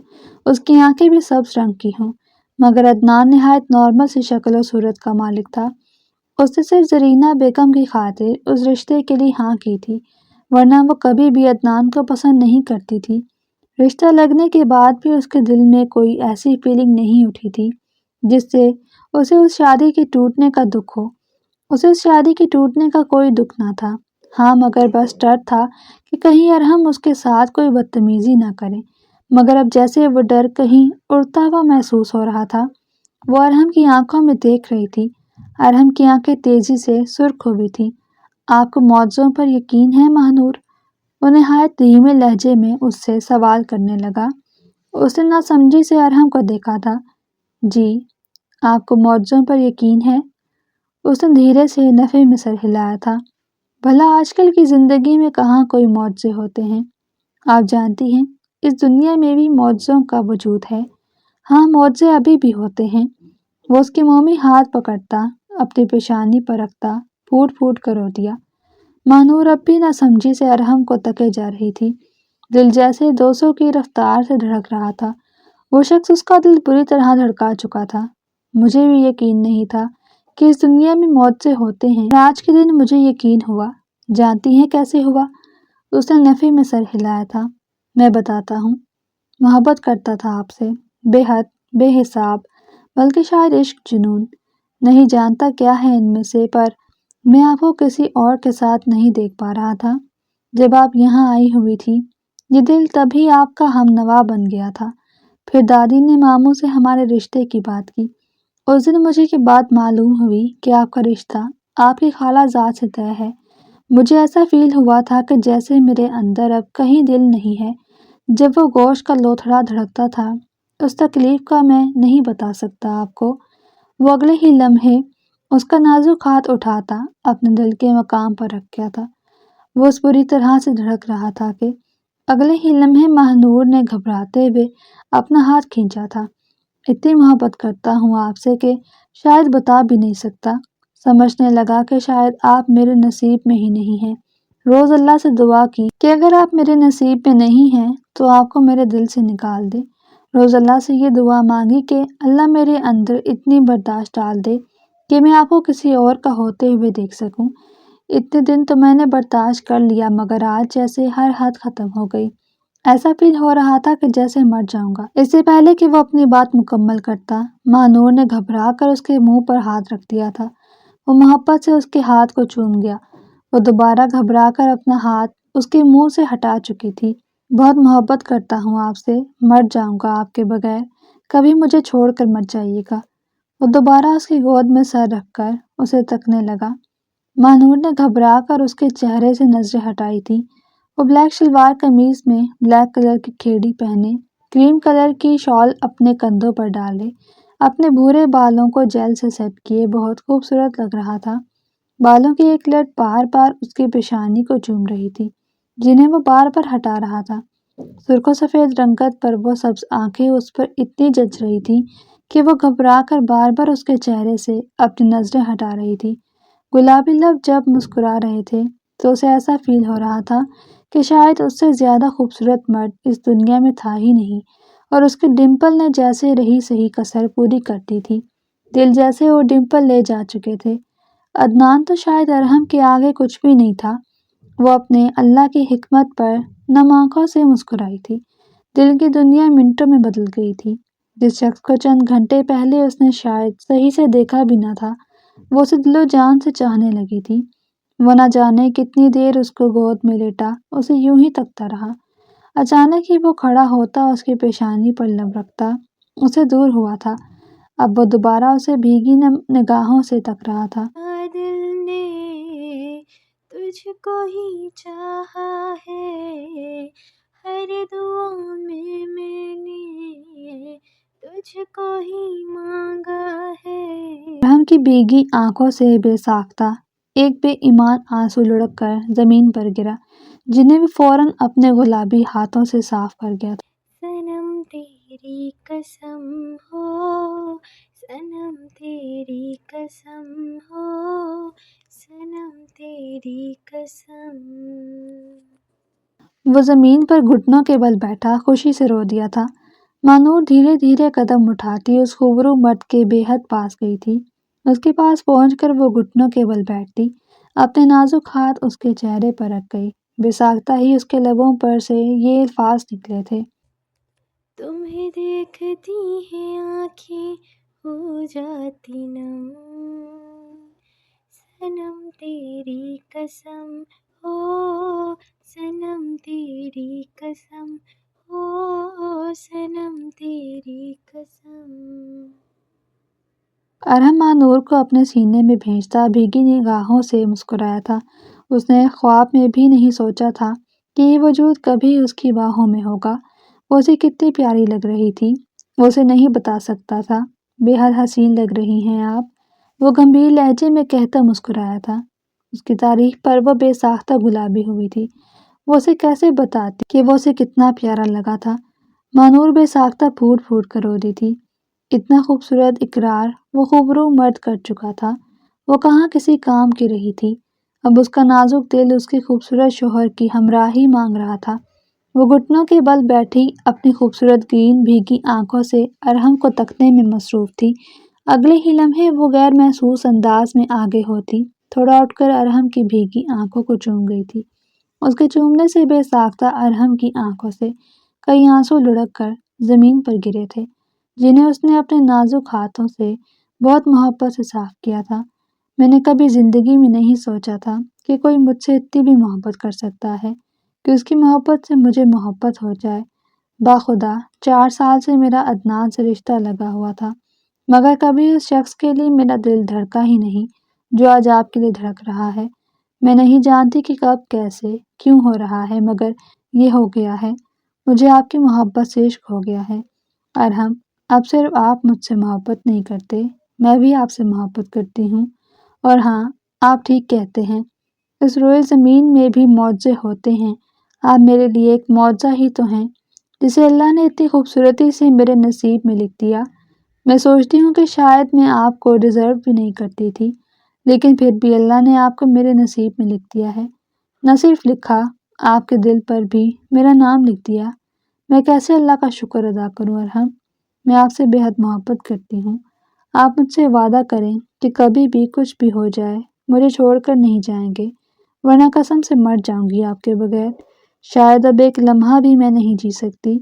اس کی آنکھیں بھی سبز رنگ کی ہوں، مگر عدنان نہایت نارمل سی شکل و صورت کا مالک تھا۔ اس نے صرف زرینہ بیگم کی خاطر اس رشتے کے لیے ہاں کی تھی، ورنہ وہ کبھی بھی عدنان کو پسند نہیں کرتی تھی۔ رشتہ لگنے کے بعد بھی اس کے دل میں کوئی ایسی فیلنگ نہیں اٹھی تھی جس سے اسے اس شادی کے ٹوٹنے کا دکھ ہو۔ اسے اس شادی کے ٹوٹنے کا کوئی دکھ نہ تھا، ہاں مگر بس ڈر تھا کہ کہیں ارحم اس کے ساتھ کوئی بدتمیزی نہ کرے۔ مگر اب جیسے وہ ڈر کہیں اڑتا ہوا محسوس ہو رہا تھا۔ وہ ارحم کی آنکھوں میں دیکھ رہی تھی۔ ارحم کی آنکھیں تیزی سے سرخ ہوئی تھیں۔ آپ کو معجزوں پر یقین ہے ماہنور؟ وہ نہایت دھیمے لہجے میں اس سے سوال کرنے لگا۔ اس نے ناسمجھی سے ارحم کو دیکھا تھا۔ جی، آپ کو معجزوں پر یقین ہے؟ اس نے دھیرے سے نفی میں سر ہلایا تھا۔ بھلا آج کل کی زندگی میں کہاں کوئی معجزے ہوتے ہیں؟ آپ جانتی ہیں اس دنیا میں بھی معجزوں کا وجود ہے۔ ہاں، معجزے ابھی بھی ہوتے ہیں۔ وہ اس کے مومی ہاتھ پکڑتا اپنی پیشانی پر رکھتا پھوٹ پھوٹ کر رو دیا۔ ماہنور اب بھی ناسمجھی سے ارحم کو تکے جا رہی تھی۔ دل جیسے 200 کی رفتار سے دھڑک رہا تھا۔ وہ شخص اس کا دل بری طرح دھڑکا چکا تھا۔ مجھے بھی یقین نہیں تھا کہ اس دنیا میں معجزے ہوتے ہیں، آج کے دن مجھے یقین ہوا۔ جانتی ہیں کیسے ہوا؟ اس نے نفی میں سر ہلایا تھا۔ میں بتاتا ہوں۔ محبت کرتا تھا آپ سے، بے حد، بے حساب، بلکہ شاید عشق، جنون، نہیں جانتا کیا ہے ان میں سے، پر میں آپ کو کسی اور کے ساتھ نہیں دیکھ پا رہا تھا۔ جب آپ یہاں آئی ہوئی تھی یہ دل تبھی آپ کا ہم نوا بن گیا تھا۔ پھر دادی نے ماموں سے ہمارے رشتے کی بات کی۔ اس دن مجھے یہ بات معلوم ہوئی کہ آپ کا رشتہ آپ کی خالہ زاد سے طے ہے۔ مجھے ایسا فیل ہوا تھا کہ جیسے میرے اندر اب کہیں دل نہیں ہے۔ جب وہ گوشت کا لوتھڑا دھڑکتا تھا اس تکلیف کا میں نہیں بتا سکتا آپ کو۔ وہ اگلے ہی لمحے اس کا نازک ہاتھ اٹھاتا اپنے دل کے مقام پر رکھ گیا تھا۔ وہ اس بری طرح سے دھڑک رہا تھا کہ اگلے ہی لمحے ماہنور نے گھبراتے ہوئے اپنا ہاتھ کھینچا تھا۔ اتنی محبت کرتا ہوں آپ سے کہ شاید بتا بھی نہیں سکتا۔ سمجھنے لگا کہ شاید آپ میرے نصیب میں ہی نہیں ہیں۔ روز اللہ سے دعا کی کہ اگر آپ میرے نصیب میں نہیں ہیں تو آپ کو میرے دل سے نکال دے۔ روز اللہ سے یہ دعا مانگی کہ اللہ میرے اندر اتنی برداشت ڈال دے کہ میں آپ کو کسی اور کا ہوتے ہوئے دیکھ سکوں۔ اتنے دن تو میں نے برداشت کر لیا، مگر آج جیسے ہر حد ختم ہو گئی۔ ایسا فیل ہو رہا تھا کہ جیسے مر جاؤں گا۔ اس سے پہلے کہ وہ اپنی بات مکمل کرتا ماہنور نے گھبرا کر اس کے منہ پر ہاتھ رکھ دیا تھا۔ وہ محبت سے اس کے ہاتھ کو چوم گیا۔ وہ دوبارہ گھبرا کر اپنا ہاتھ اس کے منہ سے ہٹا چکی تھی۔ بہت محبت کرتا ہوں آپ سے، مر جاؤں گا آپ کے بغیر، کبھی مجھے چھوڑ کر مت جائیے گا۔ وہ دوبارہ اس کی گود میں سر رکھ کر اسے تکنے لگا۔ ماہنور نے گھبرا کر اس کے چہرے سے نظریں ہٹائی تھی۔ وہ بلیک شلوار قمیض میں بلیک کلر کی کھیڑی پہنے، کریم کلر کی شال اپنے کندھوں پر ڈالے، اپنے بھورے بالوں کو جیل سے سیٹ کیے بہت خوبصورت لگ رہا تھا۔ بالوں کی ایک لٹ بار بار اس کی پیشانی کو چوم رہی تھی، جنہیں وہ بار بار ہٹا رہا تھا۔ سرخ و سفید رنگت پر وہ سبز آنکھیں اس پر اتنی جچ رہی تھیں کہ وہ گھبرا کر بار بار اس کے چہرے سے اپنی نظریں ہٹا رہی تھی۔ گلابی لب جب مسکرا رہے تھے تو اسے ایسا فیل ہو رہا تھا کہ شاید اس سے زیادہ خوبصورت مرد اس دنیا میں تھا ہی نہیں، اور اس کے ڈمپل نے جیسے رہی سہی کسر پوری کر دی تھی۔ دل جیسے وہ ڈمپل لے جا چکے تھے۔ عدنان تو شاید ارحم کے آگے کچھ بھی نہیں تھا۔ وہ اپنے اللہ کی حکمت پر نم آنکھوں سے مسکرائی تھی۔ دل کی دنیا منٹوں میں بدل گئی تھی۔ جس شخص کو چند گھنٹے پہلے اس نے شاید صحیح سے دیکھا بھی نہ تھا، وہ اسے دل و جان سے چاہنے لگی تھی۔ وہ نہ جانے کتنی دیر اس کو گود میں لیٹا اسے یوں ہی تکتا رہا۔ اچانک ہی وہ کھڑا ہوتا، اس کی پیشانی پر لب رکھتا، اسے دور ہوا تھا۔ اب وہ دوبارہ اسے بھیگی نگاہوں سے تک رہا تھا۔ دل نے تجھ کو ہی چاہا ہے، ہر دعا میں نے تجھ کو ہی مانگا ہے۔ ارحم کی بھیگی آنکھوں سے بے ساختہ ایک بے ایمان آنسو لڑک کر زمین پر گرا، جنہیں وہ فوراً اپنے گلابی ہاتھوں سے صاف کر گیا تھا۔ صنم تیری قسم ہو، صنم تیری قسم ہو، صنم تیری قسم۔ وہ زمین پر گھٹنوں کے بل بیٹھا خوشی سے رو دیا تھا۔ مانور دھیرے دھیرے قدم اٹھاتی اس خوبرو مرد کے بے حد پاس گئی تھی۔ اس کے پاس پہنچ کر وہ گھٹنوں کے بل بیٹھتی، اپنے نازک ہاتھ اس کے چہرے پر رکھ گئی۔ بے ساختہ ہی اس کے لبوں پر سے یہ الفاظ نکلے تھے: تمہیں دیکھتی ہیں آنکھیں ہو جاتی نم، صنم تیری قسم ہو، صنم تیری قسم ہو، صنم تیری قسم۔ ارحم مانور کو اپنے سینے میں بھیجتا بھیگی نگاہوں سے مسکرایا تھا۔ اس نے خواب میں بھی نہیں سوچا تھا کہ یہ وجود کبھی اس کی باہوں میں ہوگا۔ وہ اسے کتنی پیاری لگ رہی تھی، وہ اسے نہیں بتا سکتا تھا۔ بے حد حسین لگ رہی ہیں آپ، وہ گمبھیر لہجے میں کہتا مسکرایا تھا۔ اس کی تعریف پر وہ بے ساختہ گلابی ہوئی تھی۔ وہ اسے کیسے بتاتی کہ وہ اسے کتنا پیارا لگا تھا؟ مانور بے ساختہ پھوٹ پھوٹ کر رو دی تھی۔ اتنا خوبصورت اقرار وہ خوبرو مرد کر چکا تھا، وہ کہاں کسی کام کی رہی تھی۔ اب اس کا نازک دل اس کے خوبصورت شوہر کی ہمراہی مانگ رہا تھا۔ وہ گھٹنوں کے بل بیٹھی اپنی خوبصورت گرین بھیگی آنکھوں سے ارحم کو تکنے میں مصروف تھی۔ اگلے ہی لمحے وہ غیر محسوس انداز میں آگے ہوتی، تھوڑا اٹھ کر ارحم کی بھیگی آنکھوں کو چوم گئی تھی۔ اس کے چومنے سے بے ساختہ ارحم کی آنکھوں سے کئی آنسو لڑک کر زمین پر گرے تھے، جنہیں اس نے اپنے نازک ہاتھوں سے بہت محبت سے صاف کیا تھا۔ میں نے کبھی زندگی میں نہیں سوچا تھا کہ کوئی مجھ سے اتنی بھی محبت کر سکتا ہے، کہ اس کی محبت سے مجھے محبت ہو جائے۔ باخدا 4 سال سے میرا عدنان سے رشتہ لگا ہوا تھا، مگر کبھی اس شخص کے لیے میرا دل دھڑکا ہی نہیں جو آج آپ کے لیے دھڑک رہا ہے۔ میں نہیں جانتی کہ کب، کیسے، کیوں ہو رہا ہے، مگر یہ ہو گیا ہے۔ مجھے آپ کی محبت سے عشق ہو گیا ہے۔ ارحم، اب صرف آپ مجھ سے محبت نہیں کرتے، میں بھی آپ سے محبت کرتی ہوں۔ اور ہاں، آپ ٹھیک کہتے ہیں، اس روئے زمین میں بھی معجزے ہوتے ہیں۔ آپ میرے لیے ایک معجزہ ہی تو ہیں، جسے اللہ نے اتنی خوبصورتی سے میرے نصیب میں لکھ دیا۔ میں سوچتی ہوں کہ شاید میں آپ کو ڈیزرو بھی نہیں کرتی تھی، لیکن پھر بھی اللہ نے آپ کو میرے نصیب میں لکھ دیا ہے۔ نہ صرف لکھا، آپ کے دل پر بھی میرا نام لکھ دیا۔ میں کیسے اللہ کا شکر ادا کروں ارحم؟ میں آپ سے بے حد محبت کرتی ہوں۔ آپ مجھ سے وعدہ کریں کہ کبھی بھی کچھ بھی ہو جائے مجھے چھوڑ کر نہیں جائیں گے، ورنہ قسم سے مر جاؤں گی آپ کے بغیر۔ شاید اب ایک لمحہ بھی میں نہیں جی سکتی۔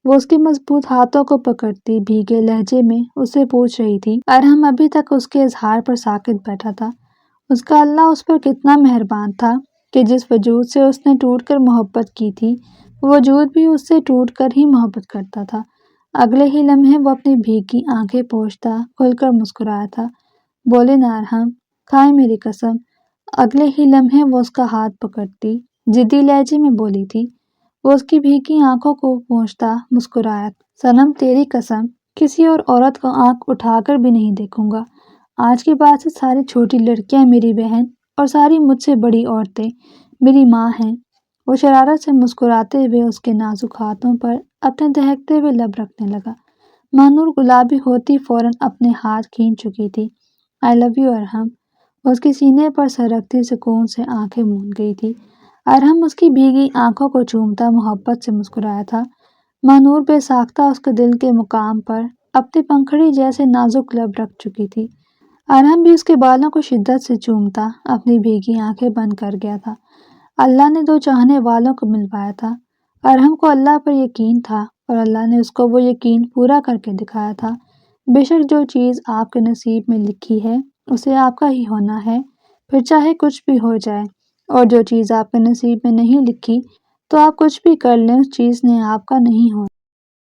وہ اس کے مضبوط ہاتھوں کو پکڑتی بھیگے لہجے میں اس سے پوچھ رہی تھی۔ ارحم ابھی تک اس کے اظہار پر ساکت بیٹھا تھا۔ اس کا اللہ اس پر کتنا مہربان تھا کہ جس وجود سے اس نے ٹوٹ کر محبت کی تھی، وہ وجود بھی اس سے ٹوٹ کر ہی محبت کرتا تھا۔ اگلے ہی لمحے وہ اپنی بھیگی آنکھیں پوچھتا کھل کر مسکرایا تھا۔ بولے نا ارحم، کھائے میری قسم۔ اگلے ہی لمحے وہ اس کا ہاتھ پکڑتی ضدی لہجے میں بولی تھی۔ وہ اس کی بھیگی آنکھوں کو پوچھتا مسکرایا، صنم تیری قسم، کسی اور عورت کو آنکھ اٹھا کر بھی نہیں دیکھوں گا۔ آج کے بعد سے ساری چھوٹی لڑکیاں میری بہن اور ساری مجھ سے بڑی عورتیں میری ماں ہیں۔ وہ شرارت سے مسکراتے ہوئے اس کے نازک ہاتھوں پر اپنے دہکتے ہوئے لب رکھنے لگا۔ مانور گلابی ہوتی فوراً اپنے ہاتھ کھینچ چکی تھی۔ آئی لو یو ارحم۔ اس کے سینے پر سرکتی سکون سے آنکھیں موند گئی تھی۔ ارحم اس کی بھیگی آنکھوں کو چومتا محبت سے مسکرایا تھا۔ مانور بے ساختہ اس کے دل کے مقام پر اپنی پنکھڑی جیسے نازک لب رکھ چکی تھی۔ ارحم بھی اس کے بالوں کو شدت سے چومتا اپنی بھیگی آنکھیں بند کر گیا تھا۔ اللہ نے دو چاہنے والوں کو ملوایا تھا۔ ارحم کو اللہ پر یقین تھا اور اللہ نے اس کو وہ یقین پورا کر کے دکھایا تھا۔ بے شک جو چیز آپ کے نصیب میں لکھی ہے اسے آپ کا ہی ہونا ہے، پھر چاہے کچھ بھی ہو جائے، اور جو چیز آپ کے نصیب میں نہیں لکھی تو آپ کچھ بھی کر لیں اس چیز نے آپ کا نہیں ہونا۔